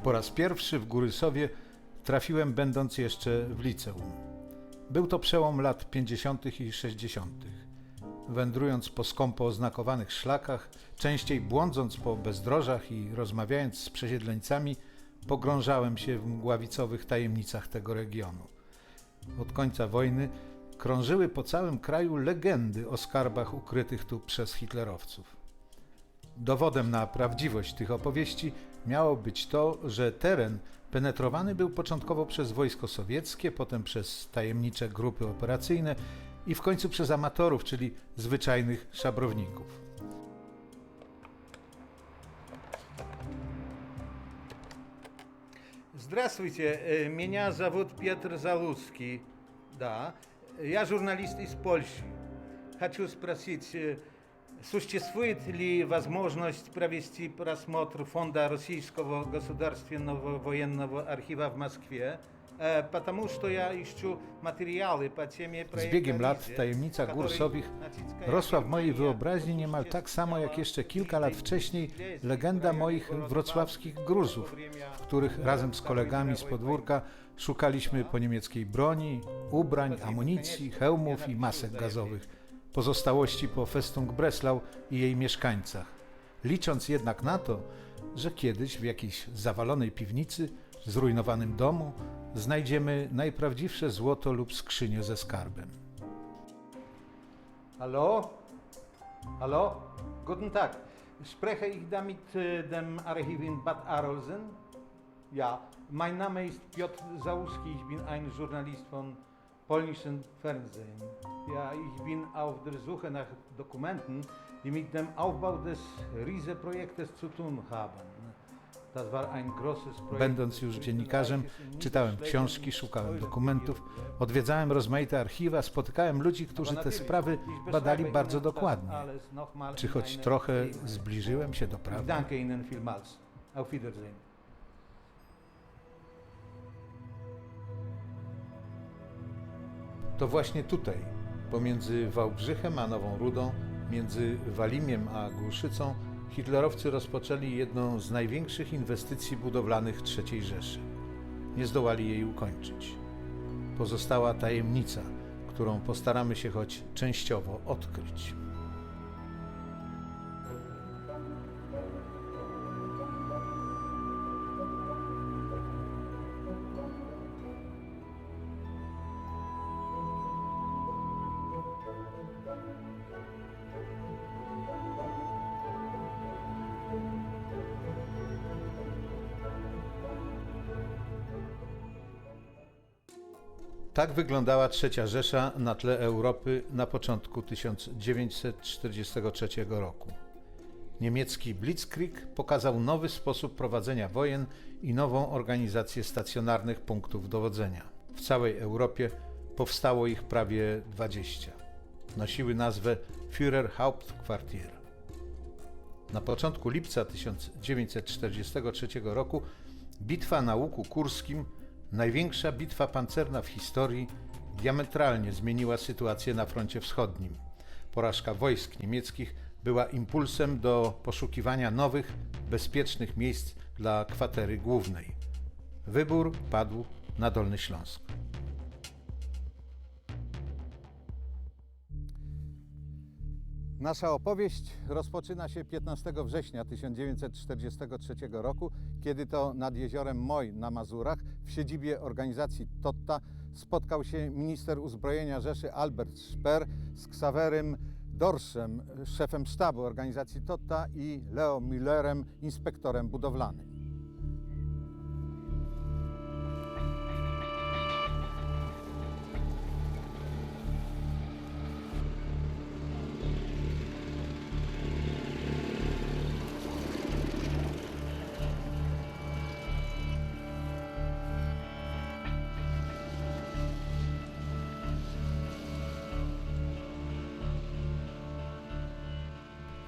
Po raz pierwszy w Górysowie trafiłem, będąc jeszcze w liceum. Był to przełom lat 50. i 60. Wędrując po skąpo oznakowanych szlakach, częściej błądząc po bezdrożach i rozmawiając z przesiedleńcami, pogrążałem się w mgławicowych tajemnicach tego regionu. Od końca wojny krążyły po całym kraju legendy o skarbach ukrytych tu przez hitlerowców. Dowodem na prawdziwość tych opowieści miało być to, że teren penetrowany był początkowo przez wojsko sowieckie, potem przez tajemnicze grupy operacyjne i w końcu przez amatorów, czyli zwyczajnych szabrowników. Здравствуйте, меня зовут Петр Залузский. Да, я журналист из Польши. Хочу спросить, существует ли возможность провести просмотр Фонда Российского государственного военного архива в Москве? Потому что я ищу материалы по теме проекта. Z biegiem lat tajemnica gór Sowich rosła w mojej wyobraźni niemal tak samo jak jeszcze kilka lat wcześniej legenda moich wrocławskich gruzów, w których razem z kolegami z podwórka szukaliśmy po niemieckiej broni, ubrań, amunicji, hełmów i masek gazowych, pozostałości po Festung Breslau i jej mieszkańcach, licząc jednak na to, że kiedyś w jakiejś zawalonej piwnicy, zrujnowanym domu znajdziemy najprawdziwsze złoto lub skrzynię ze skarbem. Hallo? Hallo? Guten Tag. Spreche ich damit dem Archiv in Bad Arolsen? Ja, mein Name ist Piotr Załuski. Ich bin ein Journalist von polnischen Fernsehen. Ja, ich bin auf der Suche nach Dokumenten, die mit dem Aufbau des Riese-Projektes zu tun haben. Będąc już dziennikarzem, czytałem książki, szukałem dokumentów, odwiedzałem rozmaite archiwa, spotykałem ludzi, którzy te sprawy badali bardzo dokładnie. Czy choć trochę zbliżyłem się do prawdy? Danke Ihnen vielmals. Auf Wiedersehen. To właśnie tutaj, pomiędzy Wałbrzychem a Nową Rudą, między Walimiem a Głuszycą, hitlerowcy rozpoczęli jedną z największych inwestycji budowlanych III Rzeszy. Nie zdołali jej ukończyć. Pozostała tajemnica, którą postaramy się choć częściowo odkryć. Tak wyglądała III Rzesza na tle Europy na początku 1943 roku. Niemiecki Blitzkrieg pokazał nowy sposób prowadzenia wojen i nową organizację stacjonarnych punktów dowodzenia. W całej Europie powstało ich prawie 20. Nosiły nazwę Führerhauptquartier. Na początku lipca 1943 roku bitwa na Łuku Kurskim, największa bitwa pancerna w historii, diametralnie zmieniła sytuację na froncie wschodnim. Porażka wojsk niemieckich była impulsem do poszukiwania nowych, bezpiecznych miejsc dla kwatery głównej. Wybór padł na Dolny Śląsk. Nasza opowieść rozpoczyna się 15 września 1943 roku, kiedy to nad jeziorem Moj na Mazurach w siedzibie organizacji Totta spotkał się minister uzbrojenia Rzeszy Albert Speer z Ksawerym Dorszem, szefem sztabu organizacji Totta, i Leo Müllerem, inspektorem budowlanym.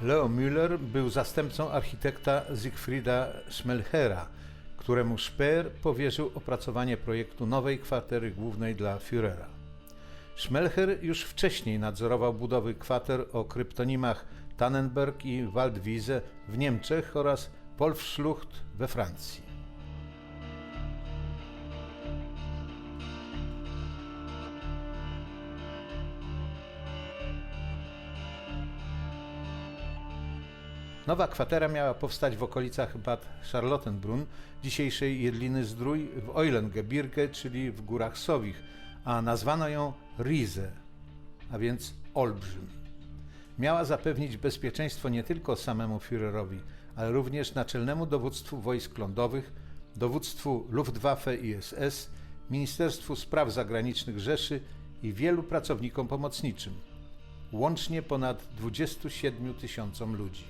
Leo Müller był zastępcą architekta Siegfrieda Schmelhera, któremu Speer powierzył opracowanie projektu nowej kwatery głównej dla Führera. Schmelher już wcześniej nadzorował budowy kwater o kryptonimach Tannenberg i Waldwiese w Niemczech oraz Wolfsschlucht we Francji. Nowa kwatera miała powstać w okolicach Bad Charlottenbrunn, dzisiejszej Jedliny Zdrój, w Eulengebirge, czyli w Górach Sowich, a nazwano ją Riese, a więc Olbrzym. Miała zapewnić bezpieczeństwo nie tylko samemu Führerowi, ale również naczelnemu dowództwu wojsk lądowych, dowództwu Luftwaffe i SS, Ministerstwu Spraw Zagranicznych Rzeszy i wielu pracownikom pomocniczym, łącznie ponad 27 000 ludzi.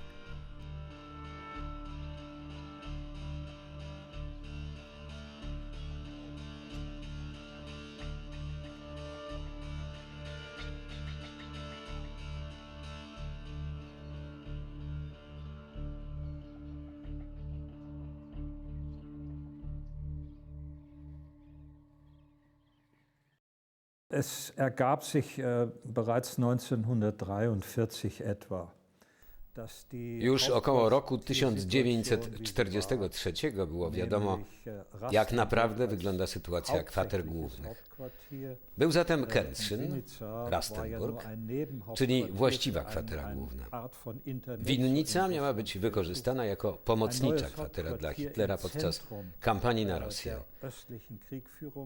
Es ergab sich bereits 1943 etwa, dass die Już około roku 1943 było wiadomo, jak naprawdę wygląda sytuacja kwater głównych. Był zatem Kętrzyn, Rastenburg, czyli właściwa kwatera główna. Winnica miała być wykorzystana jako pomocnicza kwatera dla Hitlera podczas kampanii na Rosję.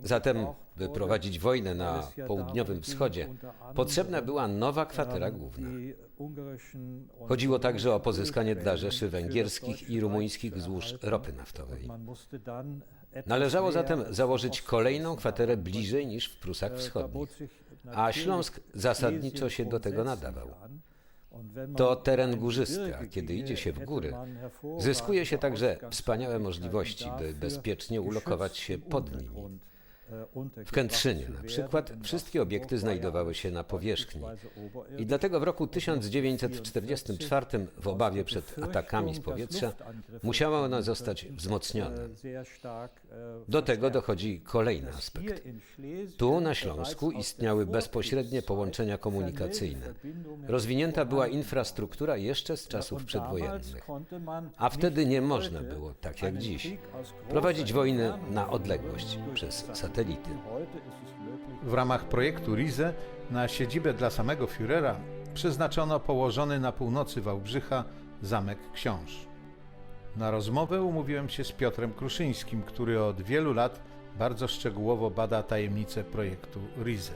Zatem, by prowadzić wojnę na południowym wschodzie, potrzebna była nowa kwatera główna. Chodziło także o pozyskanie dla Rzeszy węgierskich i rumuńskich złóż ropy naftowej. Należało zatem założyć kolejną kwaterę bliżej niż w Prusach Wschodnich, a Śląsk zasadniczo się do tego nadawał. To teren górzysty, a kiedy idzie się w góry, zyskuje się także wspaniałe możliwości, by bezpiecznie ulokować się pod nimi. W Kętrzynie na przykład wszystkie obiekty znajdowały się na powierzchni i dlatego w roku 1944 w obawie przed atakami z powietrza musiała ona zostać wzmocniona. Do tego dochodzi kolejny aspekt. Tu na Śląsku istniały bezpośrednie połączenia komunikacyjne. Rozwinięta była infrastruktura jeszcze z czasów przedwojennych, a wtedy nie można było, tak jak dziś, prowadzić wojny na odległość przez satelity. W ramach projektu Riese na siedzibę dla samego Führera przeznaczono położony na północy Wałbrzycha zamek Książ. Na rozmowę umówiłem się z Piotrem Kruszyńskim, który od wielu lat bardzo szczegółowo bada tajemnice projektu Riese.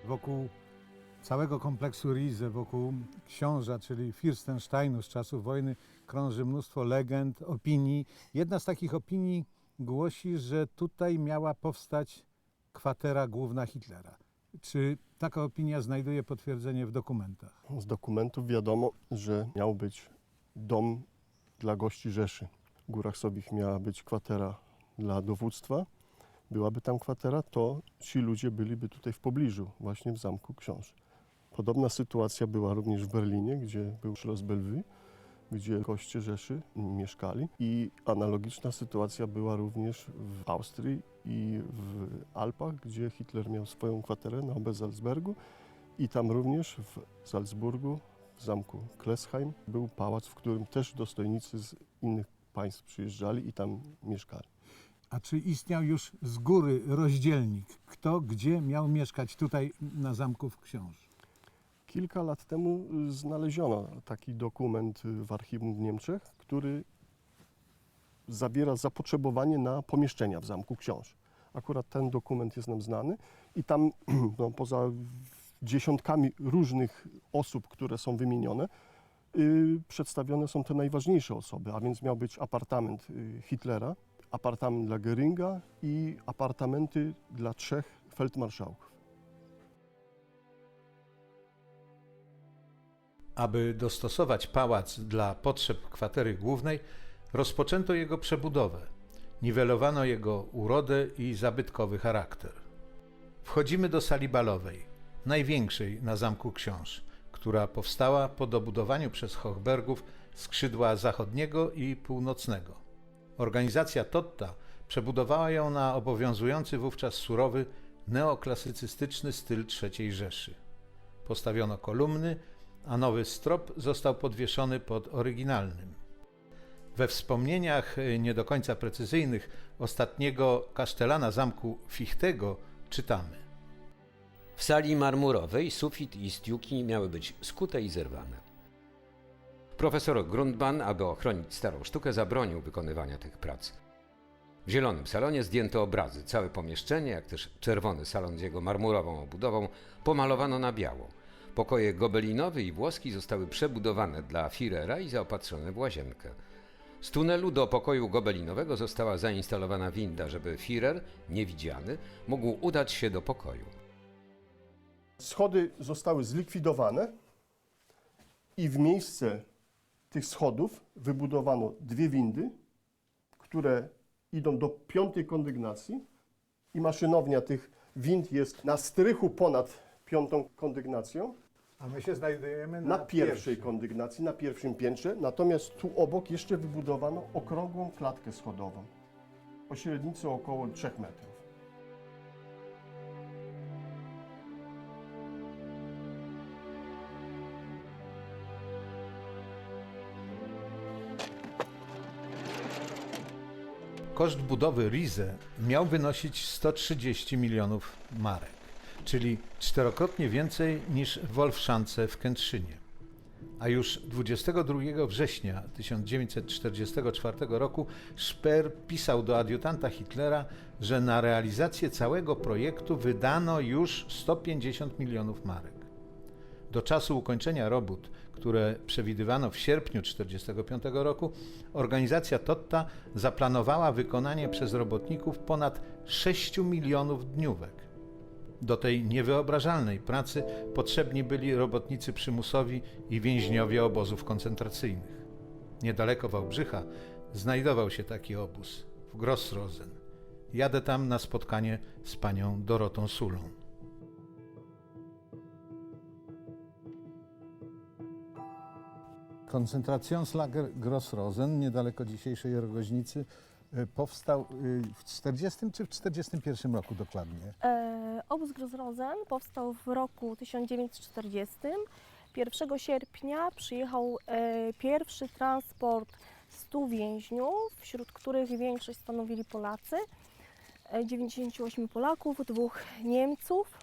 Wokół całego kompleksu Riese, wokół książa, czyli Fürstensteinu z czasów wojny, krąży mnóstwo legend, opinii. Jedna z takich opinii głosi, że tutaj miała powstać kwatera główna Hitlera. Czy taka opinia znajduje potwierdzenie w dokumentach? Z dokumentów wiadomo, że miał być dom dla gości Rzeszy. W Górach Sowich miała być kwatera dla dowództwa. Byłaby tam kwatera, to ci ludzie byliby tutaj w pobliżu, właśnie w Zamku Książ. Podobna sytuacja była również w Berlinie, gdzie był Schloss Bellevue, gdzie goście Rzeszy mieszkali, i analogiczna sytuacja była również w Austrii i w Alpach, gdzie Hitler miał swoją kwaterę na Obersalzbergu, i tam również w Salzburgu, w zamku Klesheim, był pałac, w którym też dostojnicy z innych państw przyjeżdżali i tam mieszkali. A czy istniał już z góry rozdzielnik? Kto gdzie miał mieszkać tutaj na Zamku Książ? Kilka lat temu znaleziono taki dokument w archiwum w Niemczech, który zawiera zapotrzebowanie na pomieszczenia w Zamku Książ. Akurat ten dokument jest nam znany i tam poza dziesiątkami różnych osób, które są wymienione, przedstawione są te najważniejsze osoby, a więc miał być apartament Hitlera, apartament dla Göringa i apartamenty dla 3 feldmarszałków. Aby dostosować pałac dla potrzeb kwatery głównej, rozpoczęto jego przebudowę. Niwelowano jego urodę i zabytkowy charakter. Wchodzimy do sali balowej, największej na Zamku Książ, która powstała po dobudowaniu przez Hochbergów skrzydła zachodniego i północnego. Organizacja Totta przebudowała ją na obowiązujący wówczas surowy, neoklasycystyczny styl III Rzeszy. Postawiono kolumny, a nowy strop został podwieszony pod oryginalnym. We wspomnieniach nie do końca precyzyjnych ostatniego kasztelana zamku Fichtego czytamy: W sali marmurowej sufit i stiuki miały być skute i zerwane. Profesor Grundmann, aby ochronić starą sztukę, zabronił wykonywania tych prac. W zielonym salonie zdjęto obrazy. Całe pomieszczenie, jak też czerwony salon z jego marmurową obudową, pomalowano na biało. Pokoje gobelinowy i włoski zostały przebudowane dla Firera i zaopatrzone w łazienkę. Z tunelu do pokoju gobelinowego została zainstalowana winda, żeby Firer, niewidziany, mógł udać się do pokoju. Schody zostały zlikwidowane i w miejsce tych schodów wybudowano dwie windy, które idą do 5. kondygnacji i maszynownia tych wind jest na strychu ponad 5. kondygnacją. A my się znajdujemy Na pierwszej kondygnacji, na pierwszym piętrze, natomiast tu obok jeszcze wybudowano okrągłą klatkę schodową o średnicy około 3 metrów. Koszt budowy Rize miał wynosić 130 milionów marek, czyli 4-krotnie więcej niż w Wolfschance w Kętrzynie. A już 22 września 1944 roku Speer pisał do adiutanta Hitlera, że na realizację całego projektu wydano już 150 milionów marek. Do czasu ukończenia robót, które przewidywano w sierpniu 1945 roku, organizacja Totta zaplanowała wykonanie przez robotników ponad 6 milionów dniówek. Do tej niewyobrażalnej pracy potrzebni byli robotnicy przymusowi i więźniowie obozów koncentracyjnych. Niedaleko Wałbrzycha znajdował się taki obóz, w Grossrosen. Jadę tam na spotkanie z panią Dorotą Sulą. Koncentrationslager Grossrosen, niedaleko dzisiejszej Rogoźnicy, powstał w 40 czy w 41 roku dokładnie? Obóz Grossrosen powstał w roku 1940. 1 sierpnia przyjechał pierwszy transport 100 więźniów, wśród których większość stanowili Polacy. 98 Polaków, 2 Niemców.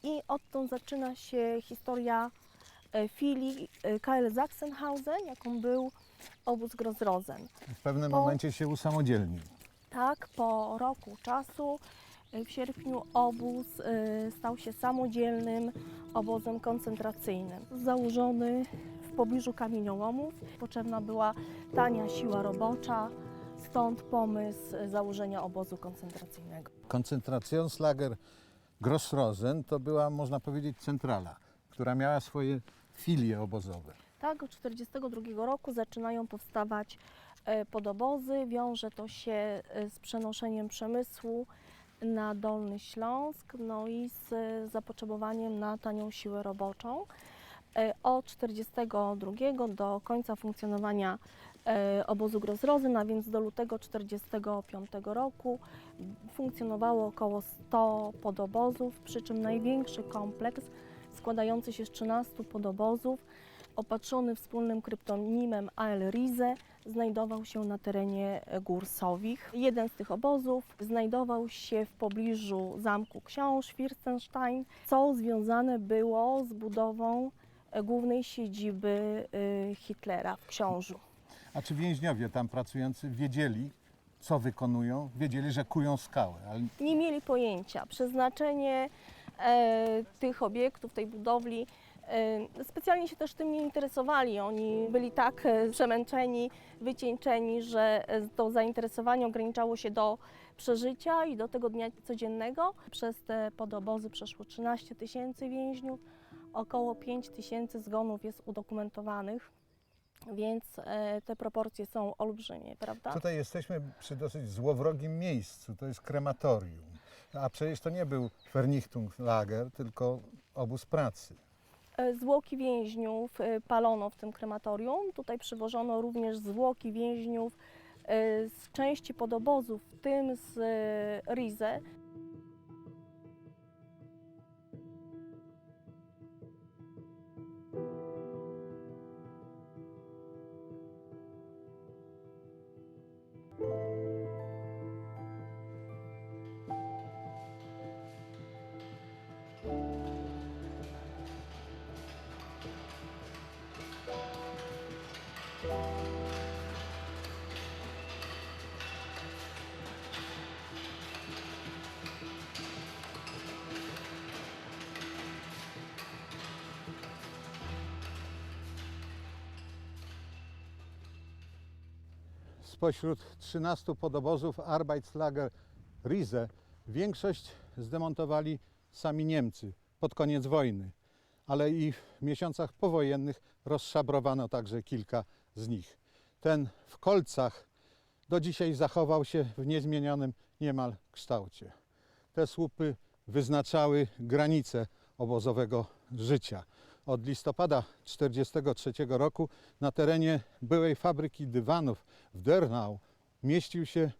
I odtąd zaczyna się historia filii KL Sachsenhausen, jaką był obóz Grossrosen. W pewnym momencie się usamodzielnił. Tak, po roku czasu, w sierpniu, obóz stał się samodzielnym obozem koncentracyjnym. Założony w pobliżu kamieniołomów, potrzebna była tania siła robocza, stąd pomysł założenia obozu koncentracyjnego. Koncentrationslager Grossrosen to była, można powiedzieć, centrala, która miała swoje filie obozowe. Tak, od 1942 roku zaczynają powstawać podobozy. Wiąże to się z przenoszeniem przemysłu na Dolny Śląsk, no i z zapotrzebowaniem na tanią siłę roboczą. Od 1942 do końca funkcjonowania obozu Grossrosen, a więc do lutego 1945 roku, funkcjonowało około 100 podobozów, przy czym największy kompleks składający się z 13 podobozów, opatrzony wspólnym kryptonimem AL Rize, znajdował się na terenie Gór Sowich. Jeden z tych obozów znajdował się w pobliżu zamku książ Fürstenstein, co związane było z budową głównej siedziby Hitlera w Książu. A czy więźniowie tam pracujący wiedzieli, co wykonują? Wiedzieli, że kują skałę, ale Nie mieli pojęcia. Przeznaczenie tych obiektów, tej budowli, specjalnie się też tym nie interesowali. Oni byli tak przemęczeni, wycieńczeni, że to zainteresowanie ograniczało się do przeżycia i do tego dnia codziennego. Przez te podobozy przeszło 13 000 więźniów, około 5 000 zgonów jest udokumentowanych, więc te proporcje są olbrzymie, prawda? tutaj jesteśmy przy dosyć złowrogim miejscu, to jest krematorium. A przecież to nie był Vernichtungslager, tylko obóz pracy. Zwłoki więźniów palono w tym krematorium. Tutaj przywożono również zwłoki więźniów z części podobozów, w tym z Rize. Spośród 13 podobozów Arbeitslager Riese większość zdemontowali sami Niemcy pod koniec wojny, ale i w miesiącach powojennych rozszabrowano także kilka z nich. Ten w Kolcach do dzisiaj zachował się w niezmienionym niemal kształcie. Te słupy wyznaczały granice obozowego życia. Od listopada 1943 roku na terenie byłej fabryki dywanów w Dernau mieścił się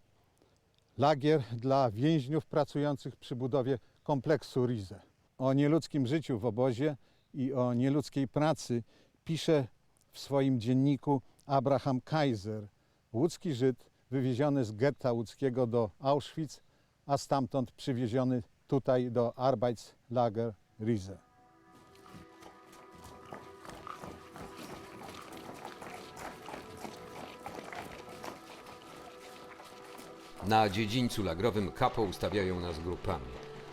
lagier dla więźniów pracujących przy budowie kompleksu Riese. O nieludzkim życiu w obozie i o nieludzkiej pracy pisze w swoim dzienniku Abraham Kaiser, łódzki Żyd wywieziony z getta łódzkiego do Auschwitz, a stamtąd przywieziony tutaj do Arbeitslager Riese. Na dziedzińcu lagrowym kapo ustawiają nas grupami.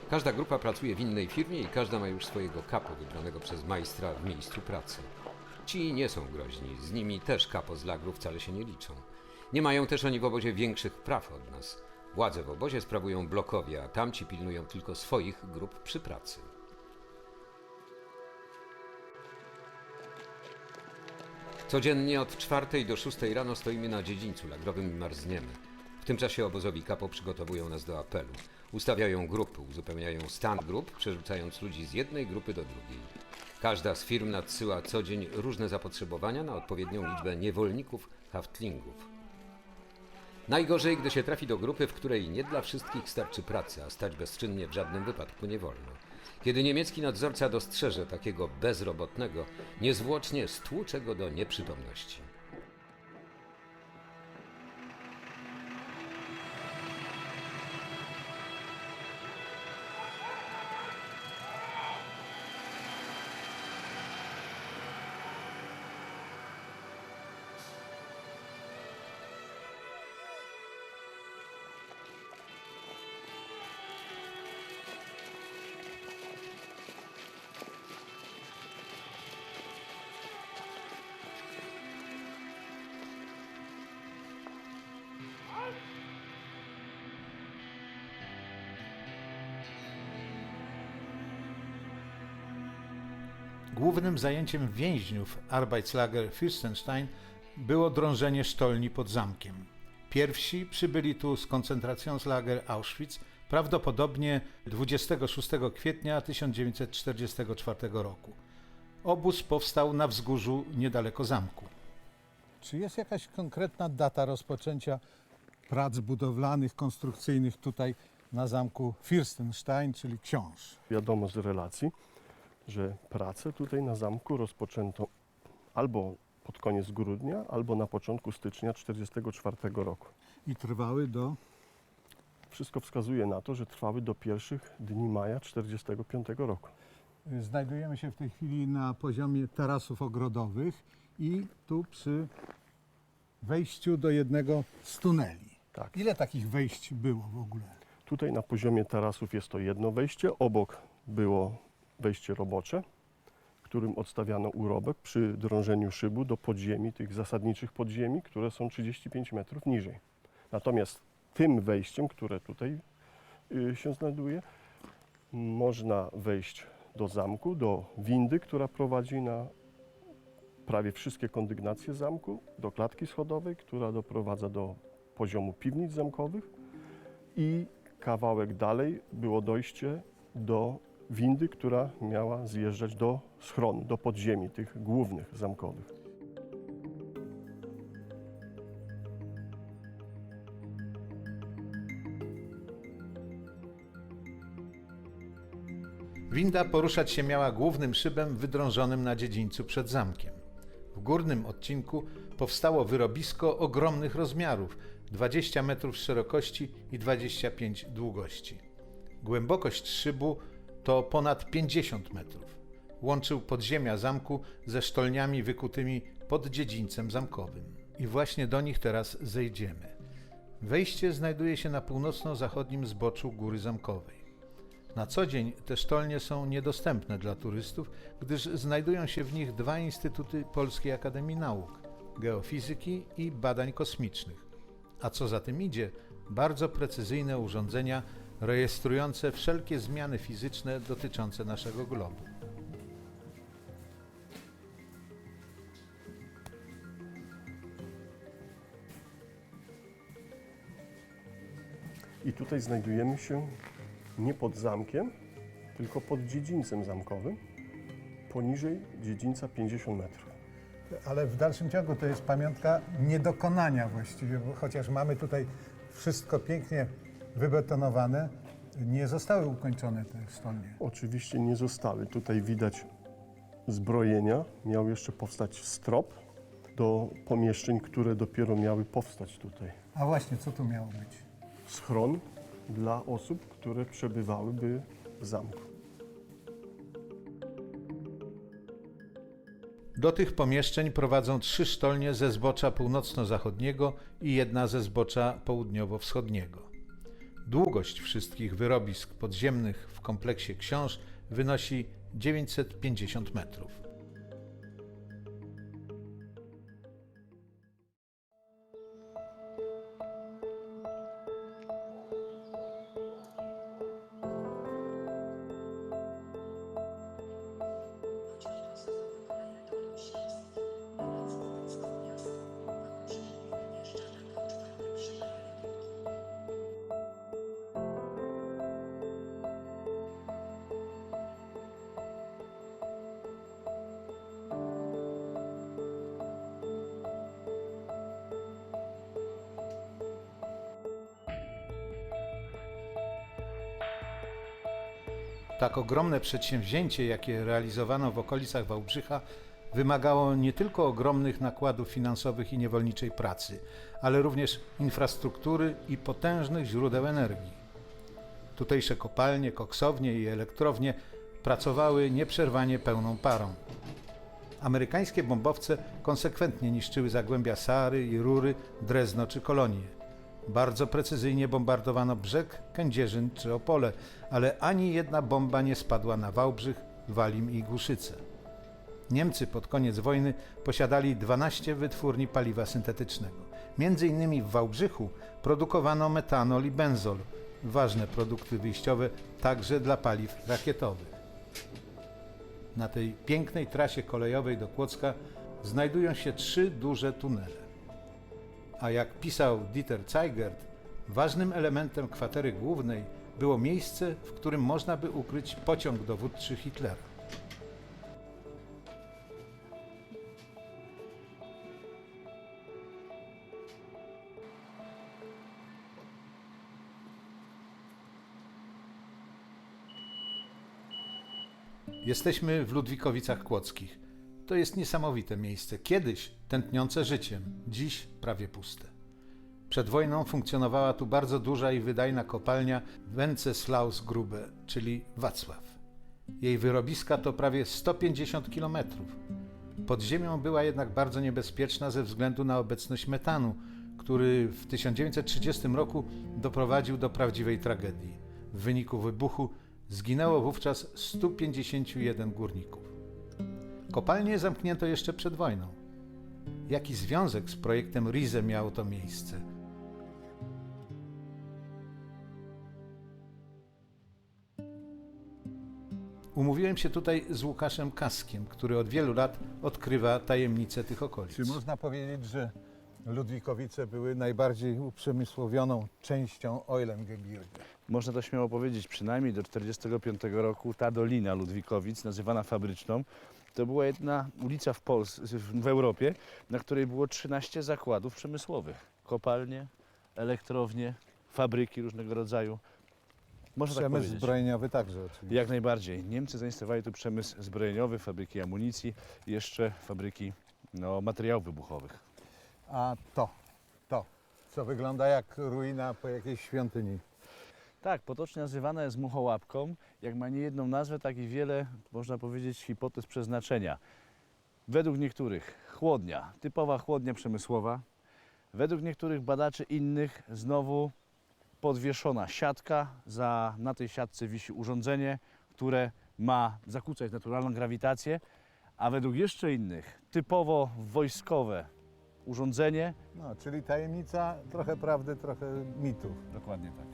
Każda grupa pracuje w innej firmie i każda ma już swojego kapo wybranego przez majstra w miejscu pracy. Ci nie są groźni, z nimi też kapo z lagru wcale się nie liczą. Nie mają też oni w obozie większych praw od nas. Władzę w obozie sprawują blokowie, a tamci pilnują tylko swoich grup przy pracy. Codziennie od 4 do 6 rano stoimy na dziedzińcu lagrowym i marzniemy. W tym czasie obozowi kapo przygotowują nas do apelu. Ustawiają grupy, uzupełniają stan grup, przerzucając ludzi z jednej grupy do drugiej. Każda z firm nadsyła co dzień różne zapotrzebowania na odpowiednią liczbę niewolników, haftlingów. Najgorzej, gdy się trafi do grupy, w której nie dla wszystkich starczy pracy, a stać bezczynnie w żadnym wypadku nie wolno. Kiedy niemiecki nadzorca dostrzeże takiego bezrobotnego, niezwłocznie stłucze go do nieprzytomności. Głównym zajęciem więźniów Arbeitslager Fürstenstein było drążenie sztolni pod zamkiem. Pierwsi przybyli tu z koncentrationslager Auschwitz prawdopodobnie 26 kwietnia 1944 roku. Obóz powstał na wzgórzu niedaleko zamku. Czy jest jakaś konkretna data rozpoczęcia prac budowlanych, konstrukcyjnych tutaj na zamku Fürstenstein, czyli książ? Wiadomo z relacji, że pracę tutaj na zamku rozpoczęto albo pod koniec grudnia, albo na początku stycznia 1944 roku. I trwały do... Wszystko wskazuje na to, że trwały do pierwszych dni maja 1945 roku. Znajdujemy się w tej chwili na poziomie tarasów ogrodowych i tu przy wejściu do jednego z tuneli. Tak. Ile takich wejść było w ogóle? Tutaj na poziomie tarasów jest to jedno wejście, obok było wejście robocze, którym odstawiano urobek przy drążeniu szybu do podziemi, tych zasadniczych podziemi, które są 35 metrów niżej. Natomiast tym wejściem, które tutaj się znajduje, można wejść do zamku, do windy, która prowadzi na prawie wszystkie kondygnacje zamku, do klatki schodowej, która doprowadza do poziomu piwnic zamkowych i kawałek dalej było dojście do windy, która miała zjeżdżać do schronu, do podziemi tych głównych zamkowych. Winda poruszać się miała głównym szybem wydrążonym na dziedzińcu przed zamkiem. W górnym odcinku powstało wyrobisko ogromnych rozmiarów, 20 metrów szerokości i 25 długości. Głębokość szybu to ponad 50 metrów. Łączył podziemia zamku ze sztolniami wykutymi pod dziedzińcem zamkowym. I właśnie do nich teraz zejdziemy. Wejście znajduje się na północno-zachodnim zboczu Góry Zamkowej. Na co dzień te sztolnie są niedostępne dla turystów, gdyż znajdują się w nich dwa instytuty Polskiej Akademii Nauk – Geofizyki i Badań Kosmicznych. a co za tym idzie, bardzo precyzyjne urządzenia rejestrujące wszelkie zmiany fizyczne dotyczące naszego globu. I tutaj znajdujemy się nie pod zamkiem, tylko pod dziedzińcem zamkowym, poniżej dziedzińca 50 metrów. Ale w dalszym ciągu to jest pamiątka niedokonania właściwie, bo chociaż mamy tutaj wszystko pięknie wybetonowane, nie zostały ukończone te stolnie. Oczywiście nie zostały. Tutaj widać zbrojenia. Miał jeszcze powstać strop do pomieszczeń, które dopiero miały powstać tutaj. A właśnie, co tu miało być? Schron dla osób, które przebywałyby w zamku. Do tych pomieszczeń prowadzą 3 sztolnie ze zbocza północno-zachodniego i 1 ze zbocza południowo-wschodniego. Długość wszystkich wyrobisk podziemnych w kompleksie książ wynosi 950 metrów. Tak ogromne przedsięwzięcie, jakie realizowano w okolicach Wałbrzycha, wymagało nie tylko ogromnych nakładów finansowych i niewolniczej pracy, ale również infrastruktury i potężnych źródeł energii. Tutejsze kopalnie, koksownie i elektrownie pracowały nieprzerwanie pełną parą. Amerykańskie bombowce konsekwentnie niszczyły zagłębia Sahary i Rury, Drezno czy Kolonie. Bardzo precyzyjnie bombardowano Brzeg, Kędzierzyn czy Opole, ale ani jedna bomba nie spadła na Wałbrzych, Walim i Głuszyce. Niemcy pod koniec wojny posiadali 12 wytwórni paliwa syntetycznego. Między innymi w Wałbrzychu produkowano metanol i benzol, ważne produkty wyjściowe także dla paliw rakietowych. Na tej pięknej trasie kolejowej do Kłodzka znajdują się 3 duże tunele. A jak pisał Dieter Zeigert, ważnym elementem kwatery głównej było miejsce, w którym można by ukryć pociąg dowódczy Hitlera. Jesteśmy w Ludwikowicach Kłodzkich. To jest niesamowite miejsce. Kiedyś tętniące życiem, dziś prawie puste. Przed wojną funkcjonowała tu bardzo duża i wydajna kopalnia Wenceslausgrube, czyli Wacław. Jej wyrobiska to prawie 150 km. Pod ziemią była jednak bardzo niebezpieczna ze względu na obecność metanu, który w 1930 roku doprowadził do prawdziwej tragedii. W wyniku wybuchu zginęło wówczas 151 górników. Kopalnię zamknięto jeszcze przed wojną. Jaki związek z projektem Riese miało to miejsce? Umówiłem się tutaj z Łukaszem Kaskiem, który od wielu lat odkrywa tajemnice tych okolic. Czy można powiedzieć, że Ludwikowice były najbardziej uprzemysłowioną częścią Eulengebirge? Można to śmiało powiedzieć, przynajmniej do 1945 roku ta dolina Ludwikowic, nazywana Fabryczną, to była jedna ulica w Europie, na której było 13 zakładów przemysłowych. Kopalnie, elektrownie, fabryki różnego rodzaju. Można tak Przemysł powiedzieć. zbrojeniowy także oczywiście. Jak najbardziej. Niemcy zainstalowali tu przemysł zbrojeniowy, fabryki amunicji i jeszcze fabryki materiałów wybuchowych. A to, co wygląda jak ruina po jakiejś świątyni. Tak, potocznie nazywana jest muchołapką. Jak ma nie jedną nazwę, tak i wiele, można powiedzieć, hipotez przeznaczenia. Według niektórych chłodnia, typowa chłodnia przemysłowa. Według niektórych badaczy innych znowu podwieszona siatka. Na tej siatce wisi urządzenie, które ma zakłócać naturalną grawitację. A według jeszcze innych typowo wojskowe urządzenie. No, czyli tajemnica, trochę prawdy, trochę mitów. Dokładnie tak.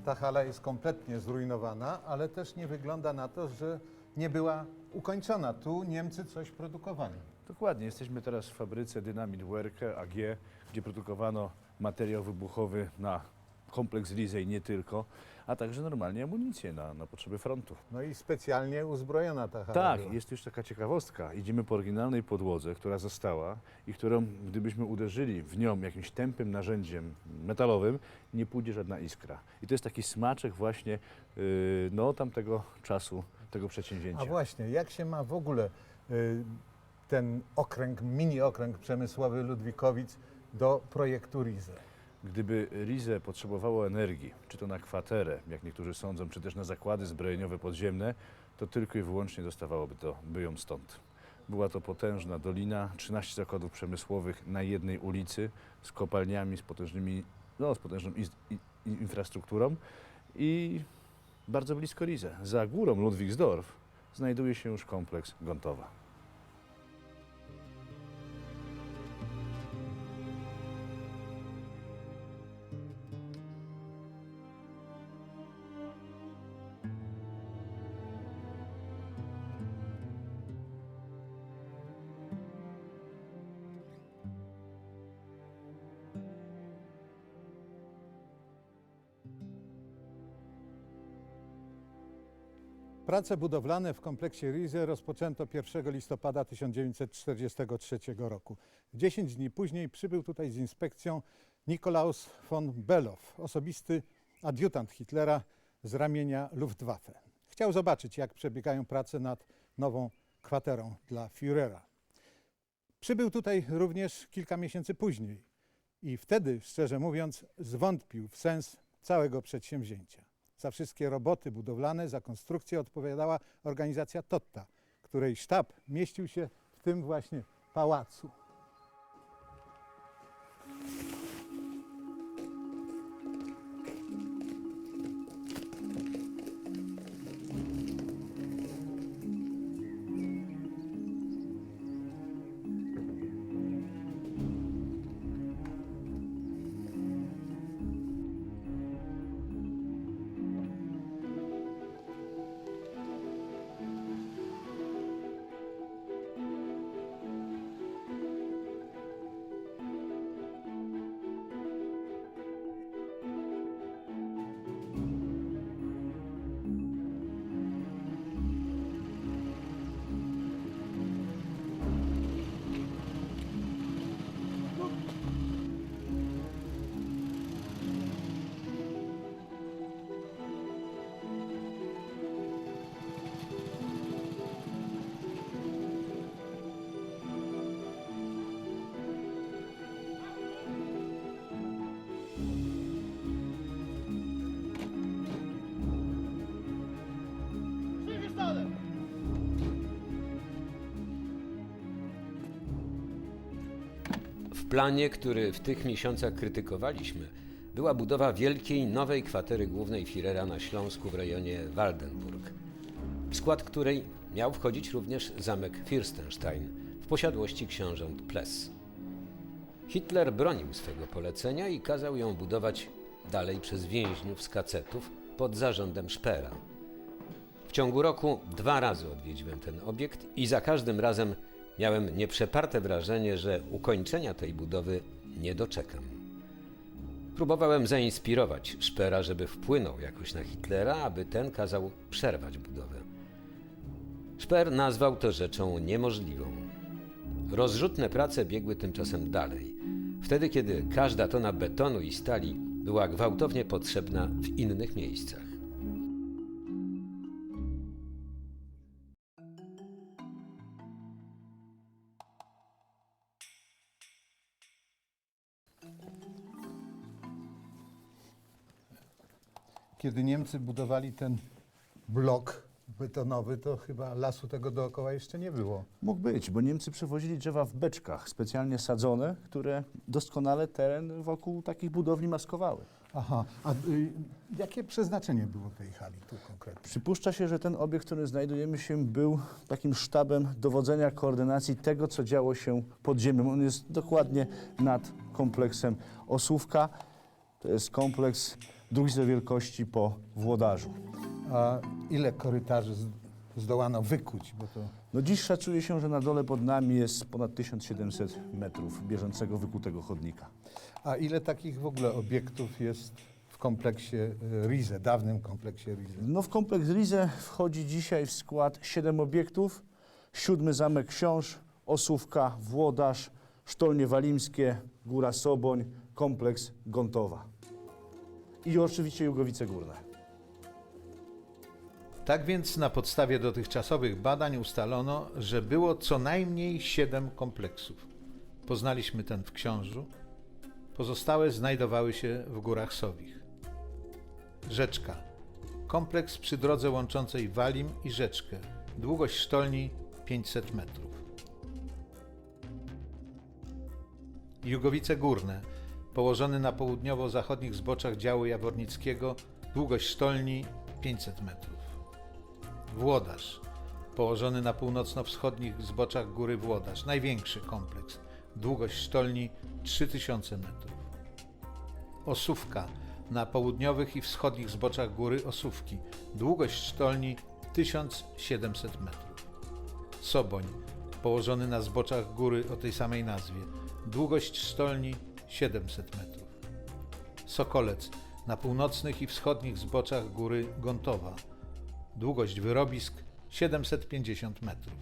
Ta hala jest kompletnie zrujnowana, ale też nie wygląda na to, że nie była ukończona. Tu Niemcy coś produkowali. Dokładnie, jesteśmy teraz w fabryce Dynamit Werke AG, gdzie produkowano materiał wybuchowy na kompleks Riese i nie tylko, a także normalnie amunicję na potrzeby frontu. No i specjalnie uzbrojona ta hala Tak, była. jest już taka ciekawostka. Idziemy po oryginalnej podłodze, która została i którą, gdybyśmy uderzyli w nią jakimś tępym narzędziem metalowym, nie pójdzie żadna iskra. I to jest taki smaczek właśnie tamtego czasu, tego przedsięwzięcia. A właśnie, jak się ma w ogóle ten okręg, mini okręg przemysłowy Ludwikowic do projektu Riese? Gdyby Riese potrzebowało energii, czy to na kwaterę, jak niektórzy sądzą, czy też na zakłady zbrojeniowe podziemne, to tylko i wyłącznie dostawałoby by ją stąd. Była to potężna dolina, 13 zakładów przemysłowych na jednej ulicy, z kopalniami, z potężną infrastrukturą i bardzo blisko Riese. Za górą Ludwigsdorf znajduje się już kompleks Gontowa. Prace budowlane w kompleksie Riese rozpoczęto 1 listopada 1943 roku. 10 dni później przybył tutaj z inspekcją Nikolaus von Below, osobisty adiutant Hitlera z ramienia Luftwaffe. Chciał zobaczyć, jak przebiegają prace nad nową kwaterą dla Führera. Przybył tutaj również kilka miesięcy później i wtedy, szczerze mówiąc, zwątpił w sens całego przedsięwzięcia. Za wszystkie roboty budowlane, za konstrukcję odpowiadała organizacja Totta, której sztab mieścił się w tym właśnie pałacu. W planie, który w tych miesiącach krytykowaliśmy, była budowa wielkiej, nowej kwatery głównej Führera na Śląsku w rejonie Waldenburg, w skład której miał wchodzić również zamek Fürstenstein w posiadłości książąt Pless. Hitler bronił swego polecenia i kazał ją budować dalej przez więźniów z kacetów pod zarządem Speera. W ciągu roku 2 razy odwiedziłem ten obiekt i za każdym razem miałem nieprzeparte wrażenie, że ukończenia tej budowy nie doczekam. Próbowałem zainspirować Speera, żeby wpłynął jakoś na Hitlera, aby ten kazał przerwać budowę. Speer nazwał to rzeczą niemożliwą. Rozrzutne prace biegły tymczasem dalej, wtedy kiedy każda tona betonu i stali była gwałtownie potrzebna w innych miejscach. Kiedy Niemcy budowali ten blok betonowy, to chyba lasu tego dookoła jeszcze nie było. Mógł być, bo Niemcy przewozili drzewa w beczkach specjalnie sadzone, które doskonale teren wokół takich budowli maskowały. Aha, a jakie przeznaczenie było tej hali tu konkretnie? Przypuszcza się, że ten obiekt, w którym znajdujemy się, był takim sztabem dowodzenia, koordynacji tego, co działo się pod ziemią. On jest dokładnie nad kompleksem Osówka. To jest kompleks drugi co do wielkości po Włodarzu. A ile korytarzy zdołano wykuć? Bo to... No dziś szacuje się, że na dole pod nami jest ponad 1700 metrów bieżącego wykutego chodnika. A ile takich w ogóle obiektów jest w kompleksie Rize, dawnym kompleksie Rize? No w kompleks Rize wchodzi dzisiaj w skład 7 obiektów. 7 Zamek Książ, Osówka, Włodarz, Sztolnie Walimskie, Góra Soboń, kompleks Gontowa. I oczywiście Jugowice Górne. Tak więc na podstawie dotychczasowych badań ustalono, że było co najmniej 7 kompleksów. Poznaliśmy ten w Książu. Pozostałe znajdowały się w Górach Sowich. Rzeczka. Kompleks przy drodze łączącej Walim i Rzeczkę. Długość sztolni 500 metrów. Jugowice Górne. Położony na południowo-zachodnich zboczach działu jawornickiego. Długość sztolni 500 metrów. Włodarz. Położony na północno-wschodnich zboczach góry Włodarz. Największy kompleks. Długość sztolni 3000 metrów. Osówka. Na południowych i wschodnich zboczach góry Osówki. Długość sztolni 1700 metrów. Soboń. Położony na zboczach góry o tej samej nazwie. Długość sztolni 700 metrów. Sokolec. Na północnych i wschodnich zboczach góry Gontowa. Długość wyrobisk 750 metrów.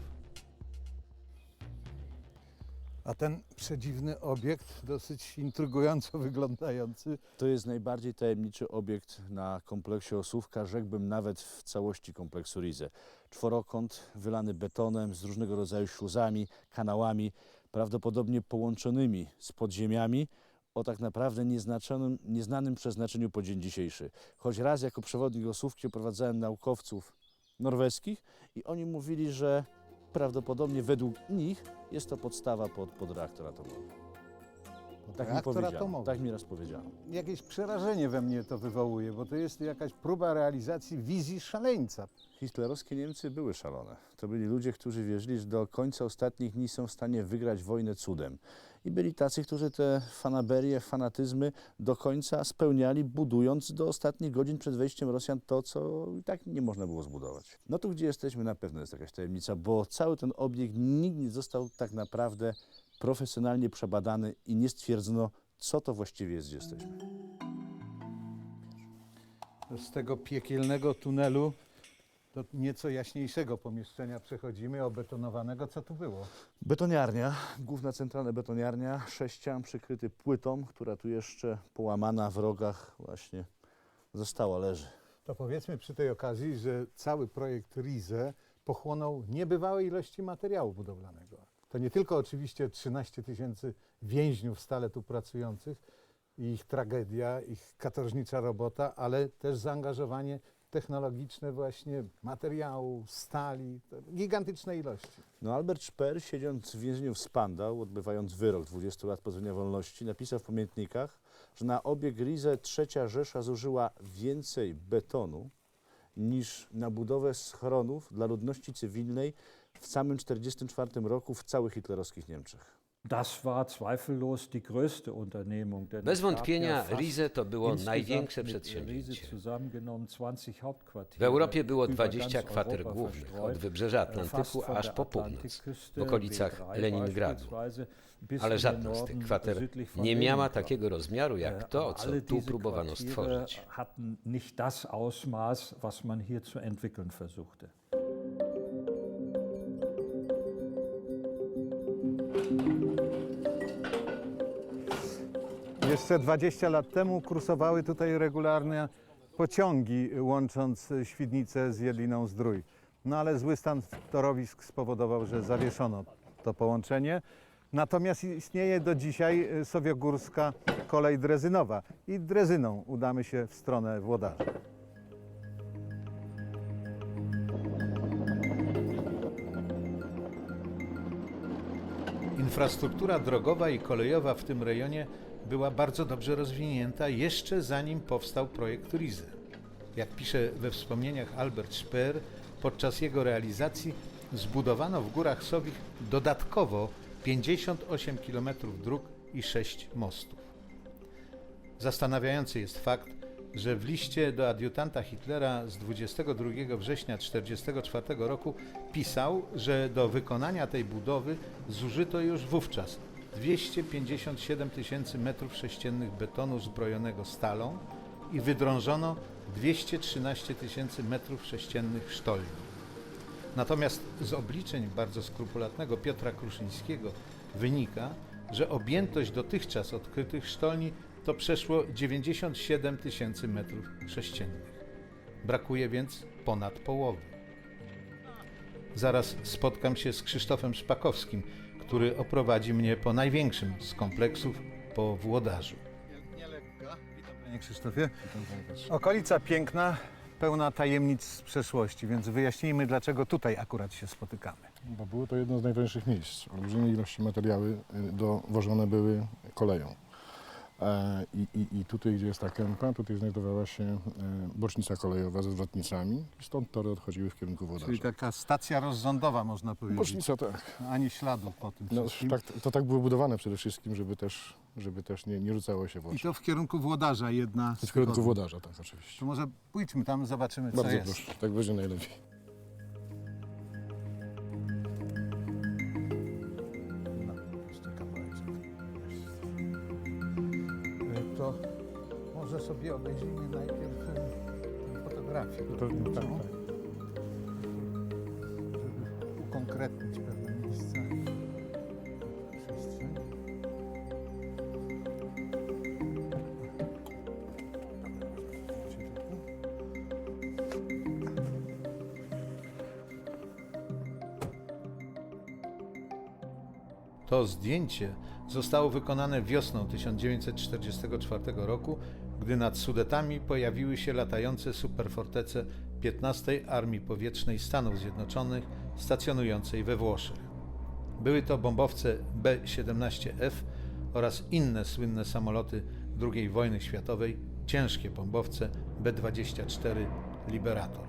A ten przedziwny obiekt, dosyć intrygująco wyglądający, To jest najbardziej tajemniczy obiekt na kompleksie Osówka, rzekłbym nawet w całości kompleksu Rize. Czworokąt wylany betonem z różnego rodzaju śluzami, kanałami, prawdopodobnie połączonymi z podziemiami o tak naprawdę nieznanym przeznaczeniu po dzień dzisiejszy. Choć raz jako przewodnik Osówki oprowadzałem naukowców norweskich i oni mówili, że prawdopodobnie według nich jest to podstawa pod reaktor atomowy. Tak mi reaktor powiedziano, atomowy. tak mi raz powiedziano. Jakieś przerażenie we mnie to wywołuje, bo to jest jakaś próba realizacji wizji szaleńca. Hitlerowskie Niemcy były szalone. To byli ludzie, którzy wierzyli, że do końca ostatnich dni są w stanie wygrać wojnę cudem. I byli tacy, którzy te fanaberie, fanatyzmy do końca spełniali, budując do ostatnich godzin przed wejściem Rosjan to, co i tak nie można było zbudować. No tu, gdzie jesteśmy, na pewno jest jakaś tajemnica, bo cały ten obiekt nigdy nie został tak naprawdę profesjonalnie przebadany i nie stwierdzono, co to właściwie jest, gdzie jesteśmy. Z tego piekielnego tunelu do nieco jaśniejszego pomieszczenia przechodzimy, obetonowanego. Co tu było? Betoniarnia, główna centralna betoniarnia, sześcian przykryty płytą, która tu jeszcze połamana w rogach właśnie została, leży. To powiedzmy przy tej okazji, że cały projekt Rize pochłonął niebywałe ilości materiału budowlanego. To nie tylko oczywiście 13 000 więźniów stale tu pracujących i ich tragedia, ich katorżnicza robota, ale też zaangażowanie technologiczne właśnie materiału, stali, to gigantyczne ilości. No Albert Speer, siedząc w więzieniu w Spandau, odbywając wyrok 20 lat pozbawienia wolności, napisał w pamiętnikach, że na obieg Rize III Rzesza zużyła więcej betonu niż na budowę schronów dla ludności cywilnej w samym 1944 roku w całych hitlerowskich Niemczech. Das war zweifellos die größte Unternehmung. Denn Bez es gab wątpienia ja fast Rize to było insgesamt największe mit przedsięwzięcie. Rize zusammengenommen 20 Hauptquartiere W Europie było über 20 ganz kwater Europa głównych, verstreut, od wybrzeża fast Atlantyku von aż der po północ, Atlantikküste, w okolicach B3 Leningradu. beispielsweise, bis Ale in den żadna z tych Norden kwater südlich von nie miała Leningrad. takiego rozmiaru jak to, co Ale tu diese próbowano Quartiere stworzyć. hatten nicht das Ausmaß, was man hier zu entwickeln versuchte. Jeszcze 20 lat temu kursowały tutaj regularne pociągi łącząc Świdnicę z Jedliną-Zdrój. No ale zły stan torowisk spowodował, że zawieszono to połączenie. Natomiast istnieje do dzisiaj sowiogórska kolej drezynowa i drezyną udamy się w stronę Włodarza. Infrastruktura drogowa i kolejowa w tym rejonie była bardzo dobrze rozwinięta jeszcze zanim powstał projekt Rize. Jak pisze we wspomnieniach Albert Speer, podczas jego realizacji zbudowano w Górach Sowich dodatkowo 58 km dróg i 6 mostów. Zastanawiający jest fakt, że w liście do adiutanta Hitlera z 22 września 1944 roku pisał, że do wykonania tej budowy zużyto już wówczas 257 000 m3 betonu zbrojonego stalą i wydrążono 213 000 m3 sztolni. Natomiast z obliczeń bardzo skrupulatnego Piotra Kruszyńskiego wynika, że objętość dotychczas odkrytych sztolni to przeszło 97 000 m3. Brakuje więc ponad połowy. Zaraz spotkam się z Krzysztofem Szpakowskim, który oprowadzi mnie po największym z kompleksów, po Włodarzu. Panie Krzysztofie, okolica piękna, pełna tajemnic z przeszłości, więc wyjaśnijmy, dlaczego tutaj akurat się spotykamy. Bo było to jedno z najważniejszych miejsc. Olbrzymie ilości materiały dowożone były koleją. I tutaj, gdzie jest ta kępa, tutaj znajdowała się bocznica kolejowa ze zwrotnicami i stąd tory odchodziły w kierunku Włodarza. Czyli taka stacja rozrządowa, można powiedzieć. Bocznica, tak. Ani śladu po tym No, wszystkim. to tak było budowane przede wszystkim, żeby też nie rzucało się w I oczy. to w kierunku Włodarza jedna z W kierunku wychodni. Włodarza, tak, oczywiście. To może pójdźmy tam, zobaczymy, co Bardzo jest. proszę, tak będzie najlepiej. No, jeszcze kawałeczek. To może sobie obejrzyjmy najpierw tę fotografię. Tak, tak. Żeby ukonkretnić pewne miejsca. Przestrzeń. To zdjęcie zostało wykonane wiosną 1944 roku, gdy nad Sudetami pojawiły się latające superfortece 15. Armii Powietrznej Stanów Zjednoczonych stacjonującej we Włoszech. Były to bombowce B-17F oraz inne słynne samoloty II wojny światowej, ciężkie bombowce B-24 Liberator.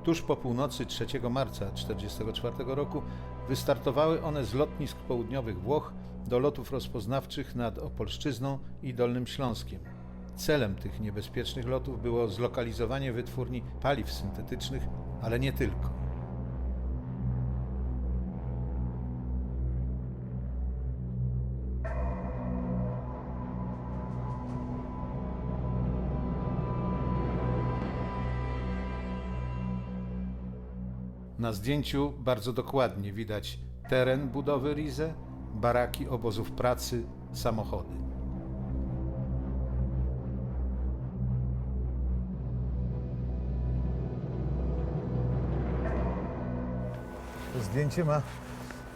Tuż po północy 3 marca 1944 roku wystartowały one z lotnisk południowych Włoch do lotów rozpoznawczych nad Opolszczyzną i Dolnym Śląskiem. Celem tych niebezpiecznych lotów było zlokalizowanie wytwórni paliw syntetycznych, ale nie tylko. Na zdjęciu bardzo dokładnie widać teren budowy Rize, baraki obozów pracy, samochody. To zdjęcie ma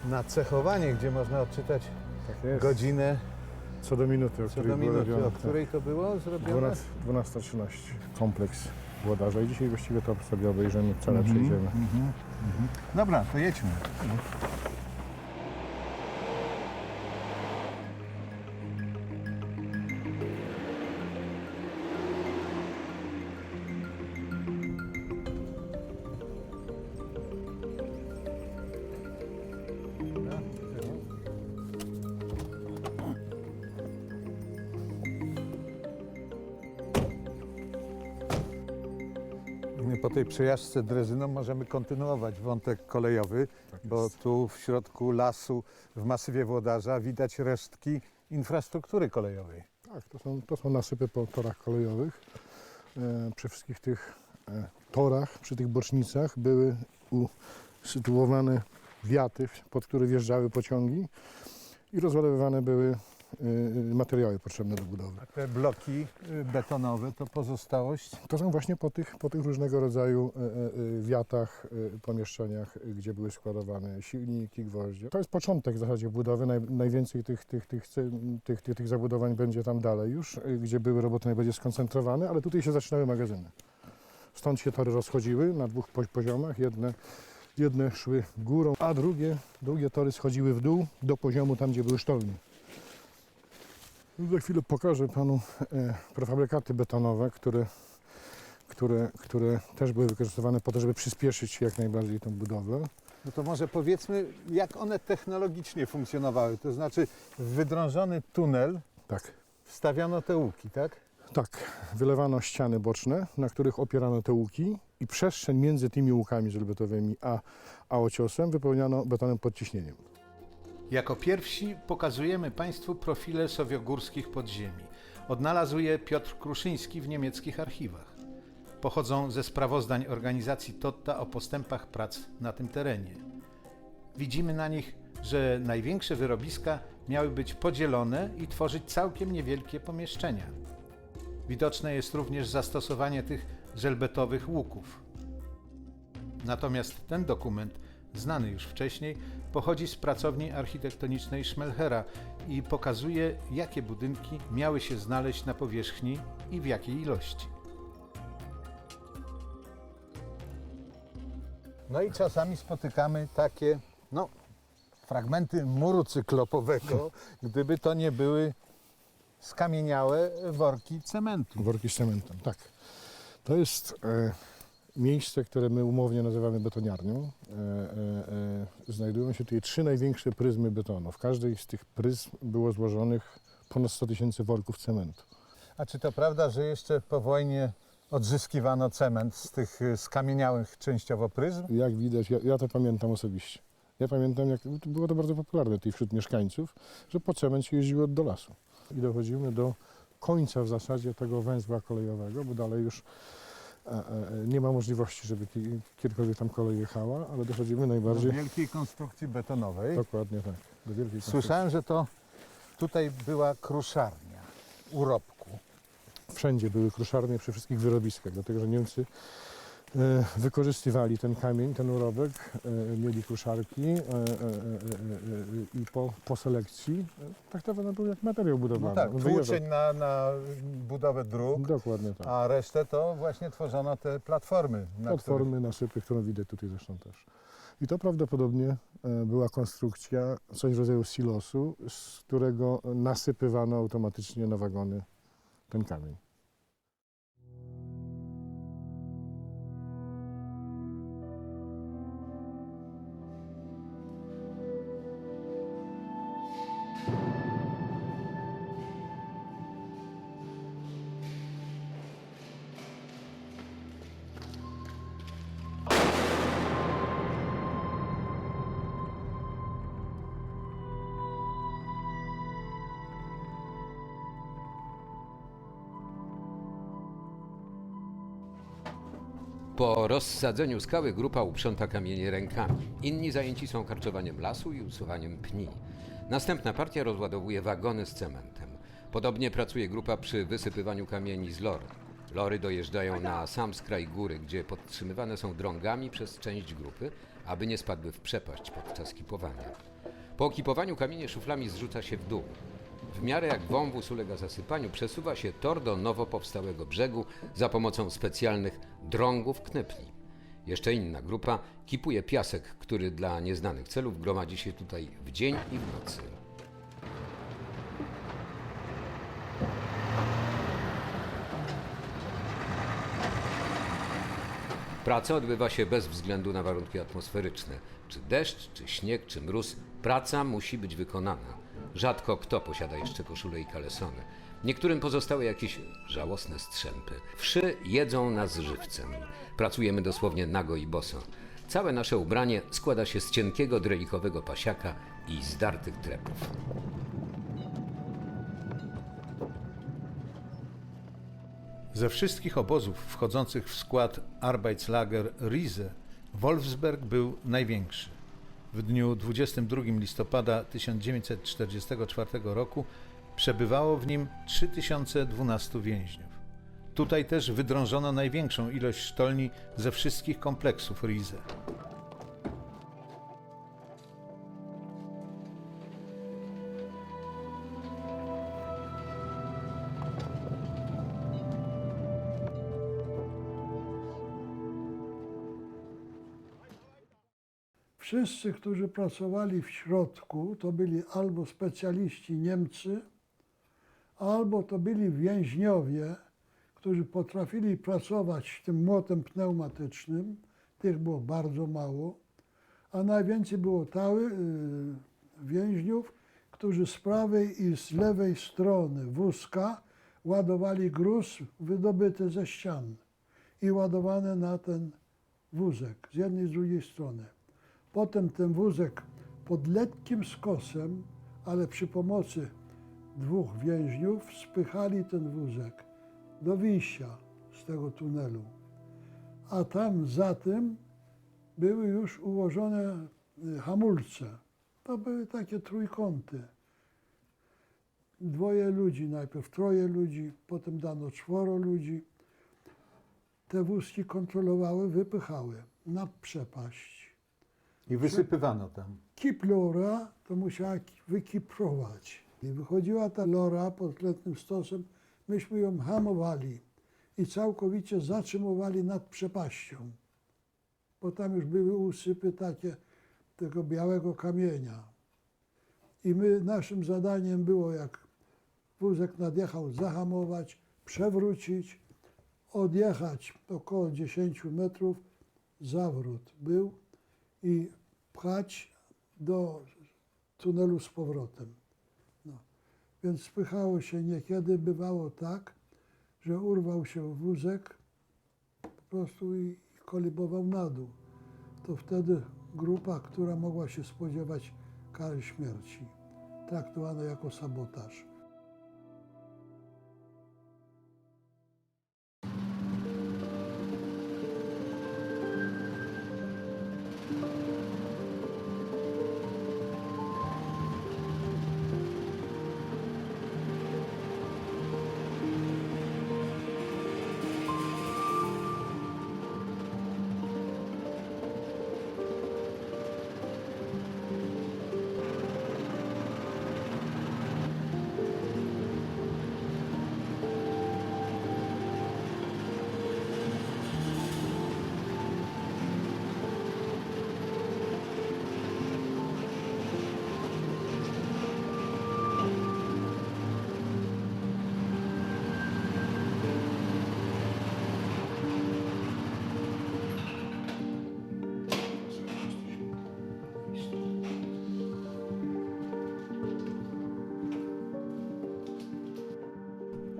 nacechowanie, gdzie można odczytać Tak jest. godzinę Co do minuty, o co której do było minuty, robione, o której to było zrobione. 12:13. Kompleks Włodarza. I dzisiaj właściwie to sobie obejrzymy, całe przejdziemy. Dobra, to jedźmy. Po tej przejażdżce drezyną możemy kontynuować wątek kolejowy, bo tu w środku lasu, w masywie Włodarza widać resztki infrastruktury kolejowej. Tak, to są nasypy po torach kolejowych. Przy wszystkich tych torach, przy tych bocznicach były usytuowane wiaty, pod które wjeżdżały pociągi i rozładowywane były materiały potrzebne do budowy. A te bloki betonowe to pozostałość? To są właśnie po tych różnego rodzaju wiatach, pomieszczeniach, gdzie były składowane silniki, gwoździe. To jest początek w zasadzie budowy. Najwięcej tych zabudowań będzie tam dalej już, gdzie były roboty najbardziej skoncentrowane, ale tutaj się zaczynały magazyny. Stąd się tory rozchodziły na dwóch poziomach. Jedne Jedne szły górą, a drugie tory schodziły w dół do poziomu tam, gdzie były sztolnie. Za chwilę pokażę panu prefabrykaty betonowe, które też były wykorzystywane po to, żeby przyspieszyć jak najbardziej tą budowę. No to może powiedzmy, jak one technologicznie funkcjonowały. To znaczy w wydrążony tunel Tak. wstawiano te łuki, tak? Tak, wylewano ściany boczne, na których opierano te łuki i przestrzeń między tymi łukami żelbetowymi a ociosem wypełniano betonem pod ciśnieniem. Jako pierwsi pokazujemy Państwu profile sowiogórskich podziemi. Odnalazł je Piotr Kruszyński w niemieckich archiwach. Pochodzą ze sprawozdań organizacji Totta o postępach prac na tym terenie. Widzimy na nich, że największe wyrobiska miały być podzielone i tworzyć całkiem niewielkie pomieszczenia. Widoczne jest również zastosowanie tych żelbetowych łuków. Natomiast ten dokument, znany już wcześniej, pochodzi z pracowni architektonicznej Schmelhera i pokazuje, jakie budynki miały się znaleźć na powierzchni i w jakiej ilości. No i czasami spotykamy takie, fragmenty muru cyklopowego, gdyby to nie były skamieniałe worki cementu. Worki z cementem, tak. To jest miejsce, które my umownie nazywamy betoniarnią. Znajdują się tutaj 3 największe pryzmy betonu. W każdej z tych pryzm było złożonych ponad 100 000 worków cementu. A czy to prawda, że jeszcze po wojnie odzyskiwano cement z tych skamieniałych częściowo pryzm? Jak widać, ja to pamiętam osobiście. Ja pamiętam, jak było to bardzo popularne tutaj wśród mieszkańców, że po cement się jeździło do lasu. I dochodzimy do końca w zasadzie tego węzła kolejowego, bo dalej już nie ma możliwości, żeby kiedykolwiek tam kolej jechała, ale dochodzimy najbardziej... Do wielkiej konstrukcji betonowej. Dokładnie tak. Do wielkiej konstrukcji. Słyszałem, że to tutaj była kruszarnia urobku. Wszędzie były kruszarnie przy wszystkich wyrobiskach, dlatego że Niemcy wykorzystywali ten kamień, ten urobek, mieli kruszarki i po selekcji traktowano był jak materiał budowlany. No tak, On wyjeżdżał. tłuczeń na budowę dróg, Dokładnie tak. a resztę to właśnie tworzono te platformy. Platformy, nasypy, którą widać tutaj zresztą też. I to prawdopodobnie była konstrukcja, coś w rodzaju silosu, z którego nasypywano automatycznie na wagony ten kamień. Po rozsadzeniu skały grupa uprząta kamienie rękami. Inni zajęci są karczowaniem lasu i usuwaniem pni. Następna partia rozładowuje wagony z cementem. Podobnie pracuje grupa przy wysypywaniu kamieni z lor. Lory dojeżdżają na sam skraj góry, gdzie podtrzymywane są drągami przez część grupy, aby nie spadły w przepaść podczas kipowania. Po kipowaniu kamienie szuflami zrzuca się w dół. W miarę jak wąwóz ulega zasypaniu, przesuwa się tor do nowo powstałego brzegu za pomocą specjalnych drągów knepli. Jeszcze inna grupa kipuje piasek, który dla nieznanych celów gromadzi się tutaj w dzień i w nocy. Praca odbywa się bez względu na warunki atmosferyczne. Czy deszcz, czy śnieg, czy mróz, praca musi być wykonana. Rzadko kto posiada jeszcze koszulę i kalesony. Niektórym pozostały jakieś żałosne strzępy. Wszy jedzą nas żywcem. Pracujemy dosłownie nago i boso. Całe nasze ubranie składa się z cienkiego drelikowego pasiaka i zdartych trepów. Ze wszystkich obozów wchodzących w skład Arbeitslager Riese Wolfsberg był największy. W dniu 22 listopada 1944 roku przebywało w nim 3012 więźniów. Tutaj też wydrążono największą ilość sztolni ze wszystkich kompleksów Riese. Wszyscy, którzy pracowali w środku, to byli albo specjaliści Niemcy, albo to byli więźniowie, którzy potrafili pracować tym młotem pneumatycznym. Tych było bardzo mało, a najwięcej było więźniów, którzy z prawej i z lewej strony wózka ładowali gruz wydobyty ze ścian i ładowany na ten wózek z jednej i z drugiej strony. Potem ten wózek pod lekkim skosem, ale przy pomocy 2 więźniów spychali ten wózek do wyjścia z tego tunelu. A tam za tym były już ułożone hamulce. To były takie trójkąty. 2 ludzi, najpierw 3 ludzi, potem dano 4 ludzi. Te wózki kontrolowały, wypychały na przepaść. I wysypywano tam. Kip lora to musiała wykiprować. I wychodziła ta lora pod letnim stosem, myśmy ją hamowali i całkowicie zatrzymywali nad przepaścią. Bo tam już były usypy takie tego białego kamienia. I naszym zadaniem było, jak wózek nadjechał, zahamować, przewrócić, odjechać około 10 metrów, zawrót był i pchać do tunelu z powrotem. No. Więc spychało się niekiedy, bywało tak, że urwał się wózek po prostu i kolibował na dół. To wtedy grupa, która mogła się spodziewać kary śmierci, traktowana jako sabotaż.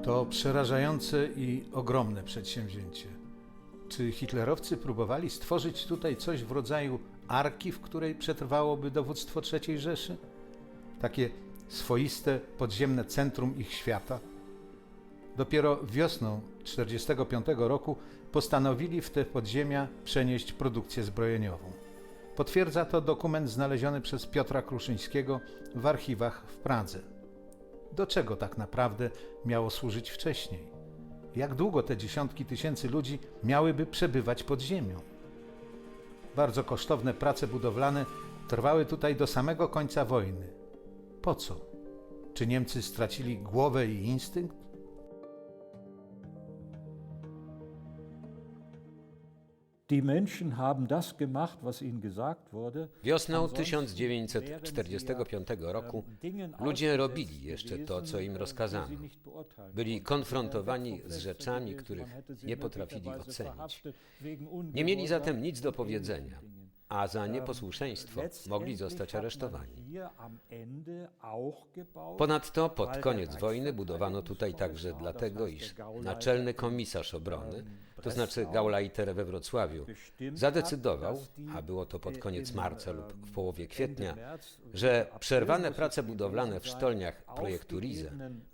To przerażające i ogromne przedsięwzięcie. Czy hitlerowcy próbowali stworzyć tutaj coś w rodzaju arki, w której przetrwałoby dowództwo III Rzeszy? Takie swoiste, podziemne centrum ich świata? Dopiero wiosną 1945 roku postanowili w te podziemia przenieść produkcję zbrojeniową. Potwierdza to dokument znaleziony przez Piotra Kruszyńskiego w archiwach w Pradze. Do czego tak naprawdę miało służyć wcześniej? Jak długo te dziesiątki tysięcy ludzi miałyby przebywać pod ziemią? Bardzo kosztowne prace budowlane trwały tutaj do samego końca wojny. Po co? Czy Niemcy stracili głowę i instynkt? Die Menschen haben das gemacht, was ihnen gesagt wurde. Wiosną 1945 roku ludzie robili jeszcze to, co im rozkazano. Byli konfrontowani z rzeczami, których nie potrafili ocenić. Nie mieli zatem nic do powiedzenia, a za nieposłuszeństwo mogli zostać aresztowani. Ponadto pod koniec wojny budowano tutaj także dlatego, iż naczelny komisarz obrony, to znaczy Gauleiter we Wrocławiu, zadecydował, a było to pod koniec marca lub w połowie kwietnia, że przerwane prace budowlane w sztolniach projektu Riese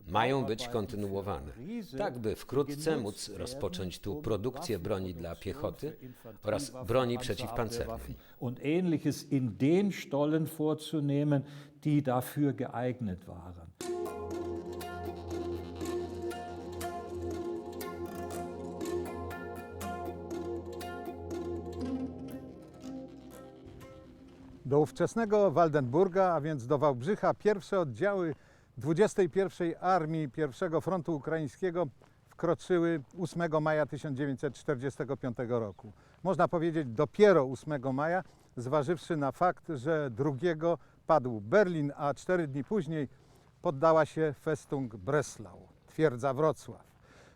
mają być kontynuowane, tak by wkrótce móc rozpocząć tu produkcję broni dla piechoty oraz broni przeciwpancernej. Und Ähnliches in den Stollen vorzunehmen, die dafür geeignet waren. Do ówczesnego Waldenburga, a więc do Wałbrzycha, pierwsze oddziały 21 Armii I Frontu Ukraińskiego w wkroczyły 8 maja 1945 roku. Można powiedzieć dopiero 8 maja, zważywszy na fakt, że 2 padł Berlin, a 4 dni później poddała się Festung Breslau, twierdza Wrocław.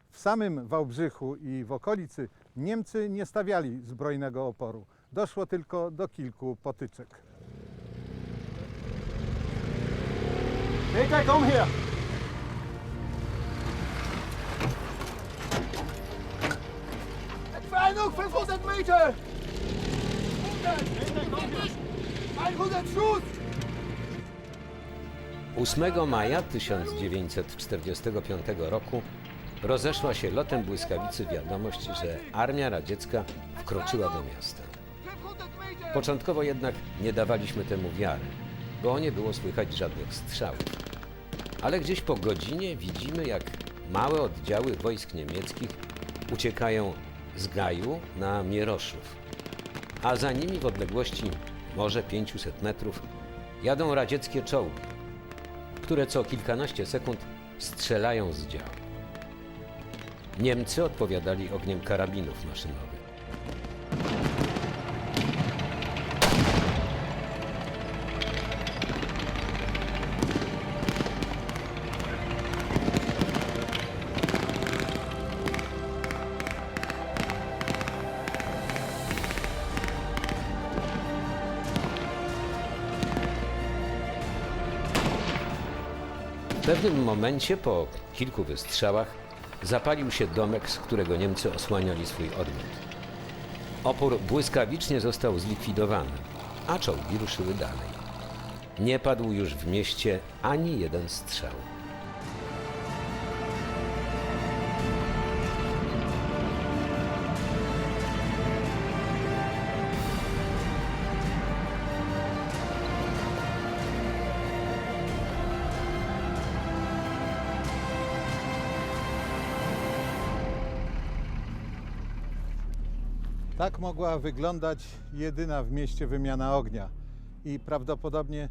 W samym Wałbrzychu i w okolicy Niemcy nie stawiali zbrojnego oporu. Doszło tylko do kilku potyczek. Peter, komm her! Entfernung 500 Meter! 100 Schuss! 8 maja 1945 roku rozeszła się lotem błyskawicy wiadomość, że armia radziecka wkroczyła do miasta. Początkowo jednak nie dawaliśmy temu wiary, bo nie było słychać żadnych strzałów. Ale gdzieś po godzinie widzimy, jak małe oddziały wojsk niemieckich uciekają z Gaju na Mieroszów, a za nimi w odległości może 500 metrów jadą radzieckie czołgi, które co kilkanaście sekund strzelają z dział. Niemcy odpowiadali ogniem karabinów maszynowych. W pewnym momencie, po kilku wystrzałach, zapalił się domek, z którego Niemcy osłaniali swój odwrót. Opór błyskawicznie został zlikwidowany, a czołgi ruszyły dalej. Nie padł już w mieście ani jeden strzał. Tak mogła wyglądać jedyna w mieście wymiana ognia i prawdopodobnie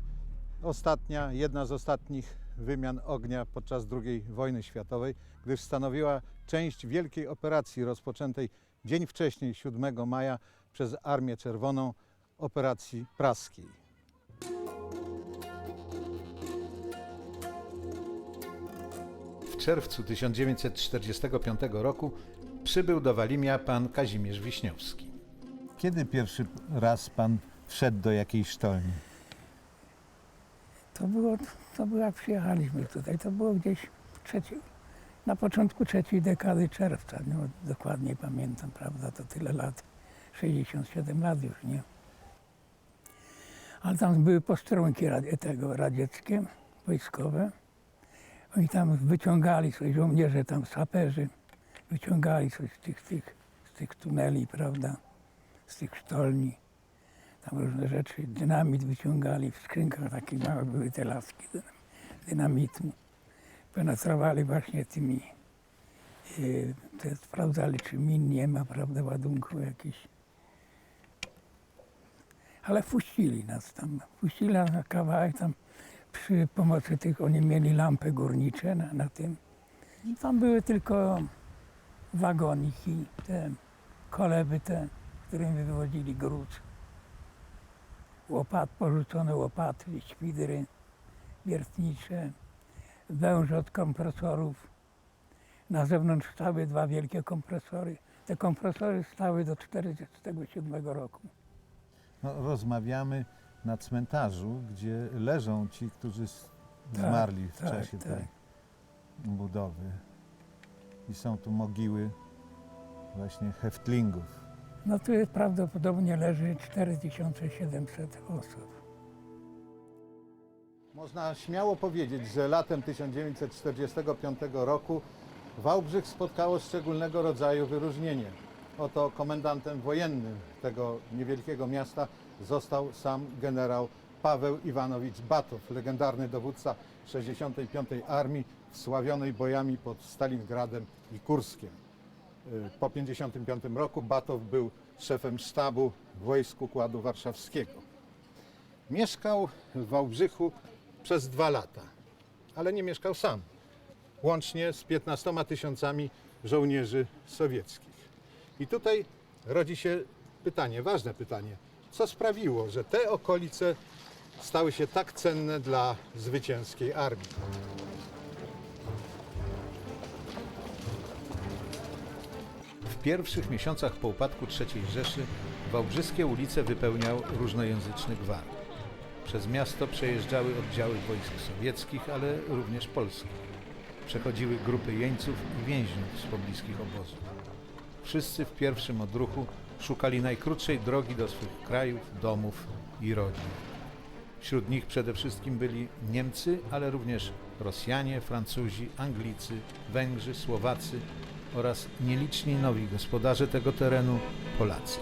jedna z ostatnich wymian ognia podczas II wojny światowej, gdyż stanowiła część wielkiej operacji rozpoczętej dzień wcześniej, 7 maja, przez Armię Czerwoną, operacji praskiej. W czerwcu 1945 roku przybył do Walimia pan Kazimierz Wiśniowski. Kiedy pierwszy raz pan wszedł do jakiejś sztolni? To było jak przyjechaliśmy tutaj, to było gdzieś na początku 3. dekady czerwca, no, dokładnie pamiętam, prawda, to tyle lat, 67 lat już, nie? Ale tam były posterunki radzieckie, wojskowe. Oni tam wyciągali coś, żołnierze tam, saperzy, wyciągali coś z tych tuneli, prawda, z tych sztolni. Tam różne rzeczy, dynamit wyciągali, w skrzynkach takie małe były te laski dynamitu. Penetrowali właśnie tymi, sprawdzali, czy min nie ma, prawda, ładunku jakiś. Ale wpuścili nas na kawałek tam, przy pomocy tych, oni mieli lampy górnicze na tym. I tam były tylko wagoniki, koleby którymi wywodzili gruz. Porzucone łopaty, świdry wiertnicze, węże od kompresorów. Na zewnątrz stały 2 wielkie kompresory. Te kompresory stały do 1947 roku. No, rozmawiamy na cmentarzu, gdzie leżą ci, którzy zmarli w czasie tej budowy. I są tu mogiły właśnie häftlingów. No tu prawdopodobnie leży 4700 osób. Można śmiało powiedzieć, że latem 1945 roku Wałbrzych spotkało szczególnego rodzaju wyróżnienie. Oto komendantem wojennym tego niewielkiego miasta został sam generał Paweł Iwanowicz Batow, legendarny dowódca 65. Armii, wsławionej bojami pod Stalingradem i Kurskiem. Po 1955 roku Batow był szefem sztabu wojsk Układu Warszawskiego. Mieszkał w Wałbrzychu przez 2 lata, ale nie mieszkał sam. Łącznie z 15 000 żołnierzy sowieckich. I tutaj rodzi się pytanie, ważne pytanie, co sprawiło, że te okolice stały się tak cenne dla zwycięskiej armii. W pierwszych miesiącach po upadku III Rzeszy wałbrzyskie ulice wypełniał różnojęzyczny gwar. Przez miasto przejeżdżały oddziały wojsk sowieckich, ale również polskich. Przechodziły grupy jeńców i więźniów z pobliskich obozów. Wszyscy w pierwszym odruchu szukali najkrótszej drogi do swych krajów, domów i rodzin. Wśród nich przede wszystkim byli Niemcy, ale również Rosjanie, Francuzi, Anglicy, Węgrzy, Słowacy oraz nieliczni nowi gospodarze tego terenu, Polacy.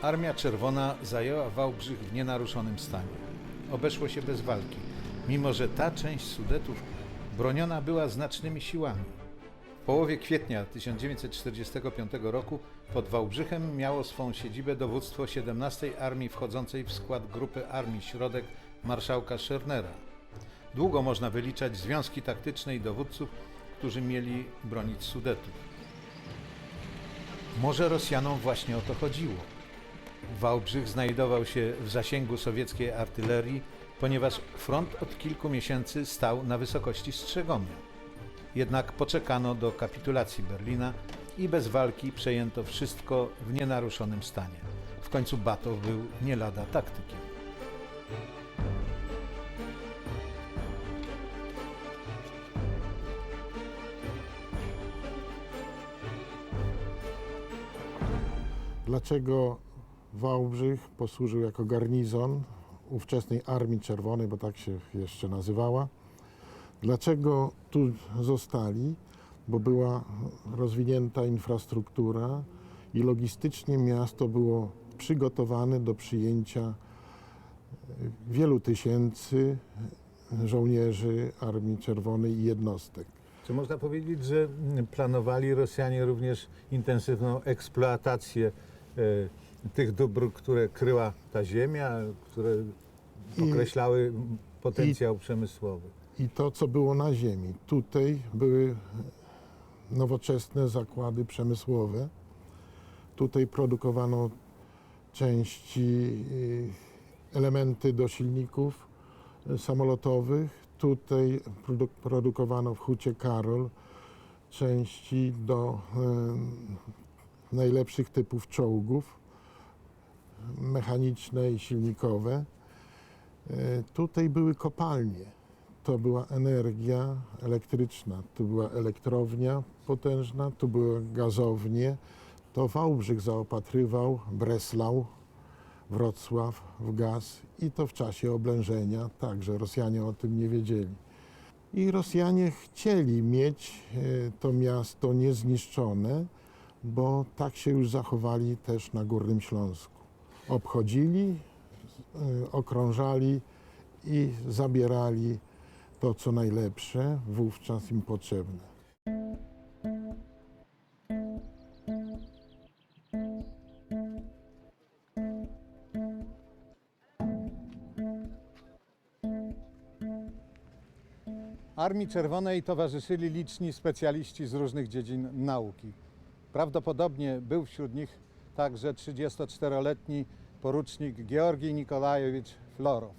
Armia Czerwona zajęła Wałbrzych w nienaruszonym stanie. Obeszło się bez walki, mimo że ta część Sudetów broniona była znacznymi siłami. W połowie kwietnia 1945 roku pod Wałbrzychem miało swą siedzibę dowództwo 17 Armii wchodzącej w skład grupy Armii Środek marszałka Schernera. Długo można wyliczać związki taktyczne i dowódców, którzy mieli bronić Sudetów. Może Rosjanom właśnie o to chodziło. Wałbrzych znajdował się w zasięgu sowieckiej artylerii, ponieważ front od kilku miesięcy stał na wysokości Strzegomia. Jednak poczekano do kapitulacji Berlina i bez walki przejęto wszystko w nienaruszonym stanie. W końcu Batow był nie lada taktykiem. Dlaczego Wałbrzych posłużył jako garnizon ówczesnej Armii Czerwonej, bo tak się jeszcze nazywała? Dlaczego tu zostali? Bo była rozwinięta infrastruktura i logistycznie miasto było przygotowane do przyjęcia wielu tysięcy żołnierzy Armii Czerwonej i jednostek. Czy można powiedzieć, że planowali Rosjanie również intensywną eksploatację tych dóbr, które kryła ta ziemia, które określały potencjał przemysłowy? I to, co było na ziemi. Tutaj były nowoczesne zakłady przemysłowe. Tutaj produkowano części, elementy do silników samolotowych. Tutaj produkowano w Hucie Karol części do najlepszych typów czołgów mechaniczne i silnikowe. Tutaj były kopalnie. To była energia elektryczna, tu była elektrownia potężna, tu były gazownie. To Wałbrzych zaopatrywał Breslau, Wrocław w gaz i to w czasie oblężenia, także Rosjanie o tym nie wiedzieli. I Rosjanie chcieli mieć to miasto niezniszczone, bo tak się już zachowali też na Górnym Śląsku. Obchodzili, okrążali i zabierali to, co najlepsze, wówczas im potrzebne. Armii Czerwonej towarzyszyli liczni specjaliści z różnych dziedzin nauki. Prawdopodobnie był wśród nich także 34-letni porucznik Georgij Nikolajewicz Florow.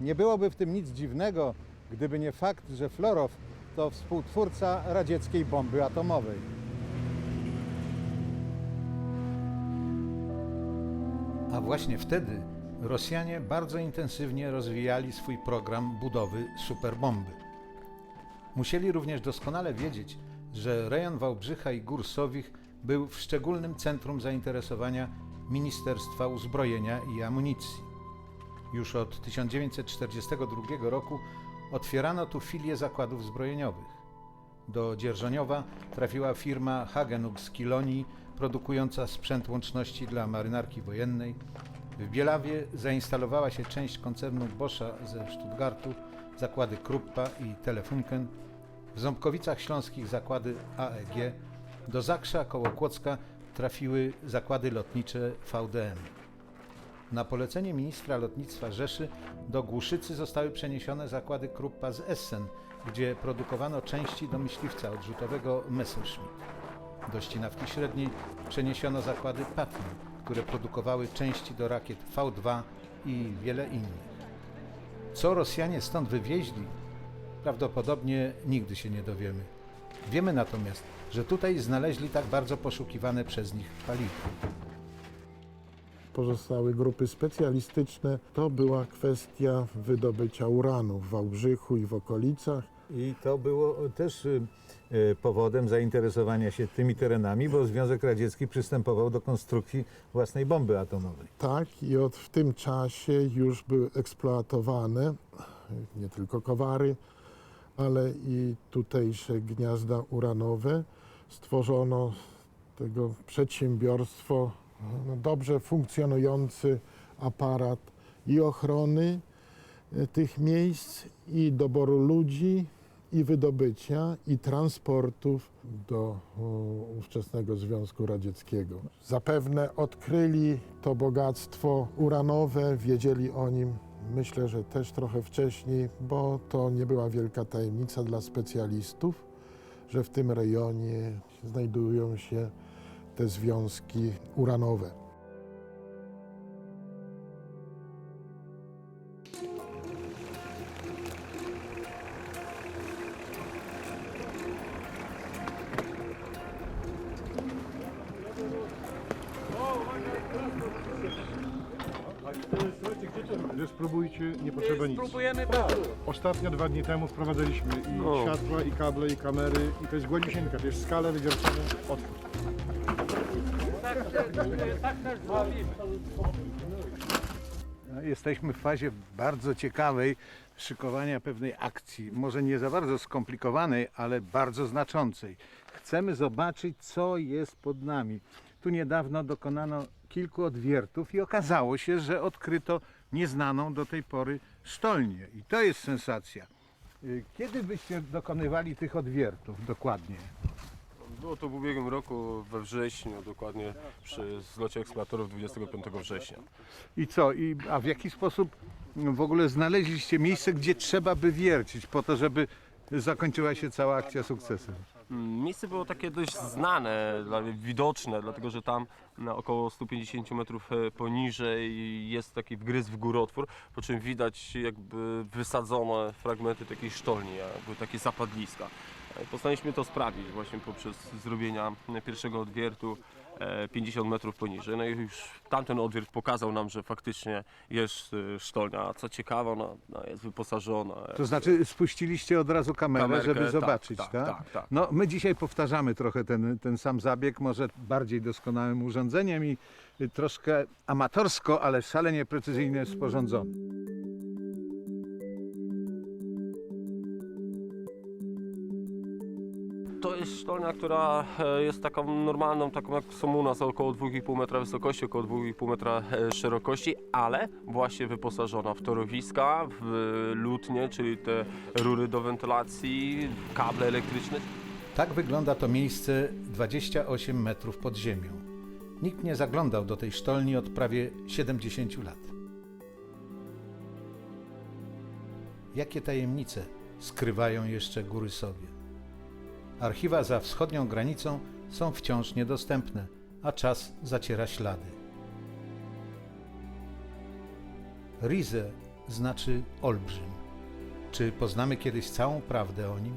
Nie byłoby w tym nic dziwnego, gdyby nie fakt, że Florow to współtwórca radzieckiej bomby atomowej. A właśnie wtedy Rosjanie bardzo intensywnie rozwijali swój program budowy superbomby. Musieli również doskonale wiedzieć, że rejon Wałbrzycha i Gór Sowich był w szczególnym centrum zainteresowania Ministerstwa Uzbrojenia i Amunicji. Już od 1942 roku otwierano tu filie zakładów zbrojeniowych. Do Dzierżoniowa trafiła firma Hagenuk z Kilonii, produkująca sprzęt łączności dla marynarki wojennej. W Bielawie zainstalowała się część koncernu Boscha ze Stuttgartu, zakłady Kruppa i Telefunken. W Ząbkowicach Śląskich zakłady AEG. Do Zakrza koło Kłodzka trafiły zakłady lotnicze VDM. Na polecenie ministra lotnictwa Rzeszy do Głuszycy zostały przeniesione zakłady Kruppa z Essen, gdzie produkowano części do myśliwca odrzutowego Messerschmitt. Do Ścinawki Średniej przeniesiono zakłady Patton, które produkowały części do rakiet V2 i wiele innych. Co Rosjanie stąd wywieźli, prawdopodobnie nigdy się nie dowiemy. Wiemy natomiast, że tutaj znaleźli tak bardzo poszukiwane przez nich paliwo. Pozostałe grupy specjalistyczne to była kwestia wydobycia uranu w Wałbrzychu i w okolicach. I to było też powodem zainteresowania się tymi terenami, bo Związek Radziecki przystępował do konstrukcji własnej bomby atomowej. Tak, i w tym czasie już były eksploatowane nie tylko Kowary, ale i tutejsze gniazda uranowe. Stworzono tego przedsiębiorstwo, dobrze funkcjonujący aparat i ochrony tych miejsc, i doboru ludzi, i wydobycia, i transportów do ówczesnego Związku Radzieckiego. Zapewne odkryli to bogactwo uranowe, wiedzieli o nim, myślę, że też trochę wcześniej, bo to nie była wielka tajemnica dla specjalistów, że w tym rejonie znajdują się te związki uranowe. Nie spróbujcie, nie potrzeba nic. Spróbujemy Ostatnio 2 dni temu wprowadzaliśmy i światła, i kable, i kamery, i to jest gładisieńka, to jest skala wywiercenia otwór. Tak też zrobimy. Jesteśmy w fazie bardzo ciekawej szykowania pewnej akcji, może nie za bardzo skomplikowanej, ale bardzo znaczącej. Chcemy zobaczyć, co jest pod nami. Tu niedawno dokonano kilku odwiertów i okazało się, że odkryto nieznaną do tej pory sztolnię. I to jest sensacja. Kiedy byście dokonywali tych odwiertów dokładnie? Było to w ubiegłym roku we wrześniu, dokładnie przy zlocie eksploratorów 25 września. I co? A w jaki sposób w ogóle znaleźliście miejsce, gdzie trzeba by wiercić po to, żeby zakończyła się cała akcja sukcesem? Miejsce było takie dość znane, widoczne, dlatego że tam na około 150 metrów poniżej jest taki wgryz w górotwór, po czym widać jakby wysadzone fragmenty takiej sztolni, jakby takie zapadliska. Postanowiliśmy to sprawdzić właśnie poprzez zrobienia pierwszego odwiertu 50 metrów poniżej. No i już tamten odwiert pokazał nam, że faktycznie jest sztolnia. Co ciekawe, ona jest wyposażona. To znaczy spuściliście od razu kamerę, żeby zobaczyć, tak? Tak. No, my dzisiaj powtarzamy trochę ten sam zabieg, może bardziej doskonałym urządzeniem i troszkę amatorsko, ale szalenie precyzyjnie sporządzony. To jest sztolnia, która jest taką normalną, taką jak są u nas, około 2,5 metra wysokości, około 2,5 metra szerokości, ale właśnie wyposażona w torowiska, w lutnie, czyli te rury do wentylacji, kable elektryczne. Tak wygląda to miejsce 28 metrów pod ziemią. Nikt nie zaglądał do tej sztolni od prawie 70 lat. Jakie tajemnice skrywają jeszcze góry sobie? Archiwa za wschodnią granicą są wciąż niedostępne, a czas zaciera ślady. Riese znaczy olbrzym. Czy poznamy kiedyś całą prawdę o nim?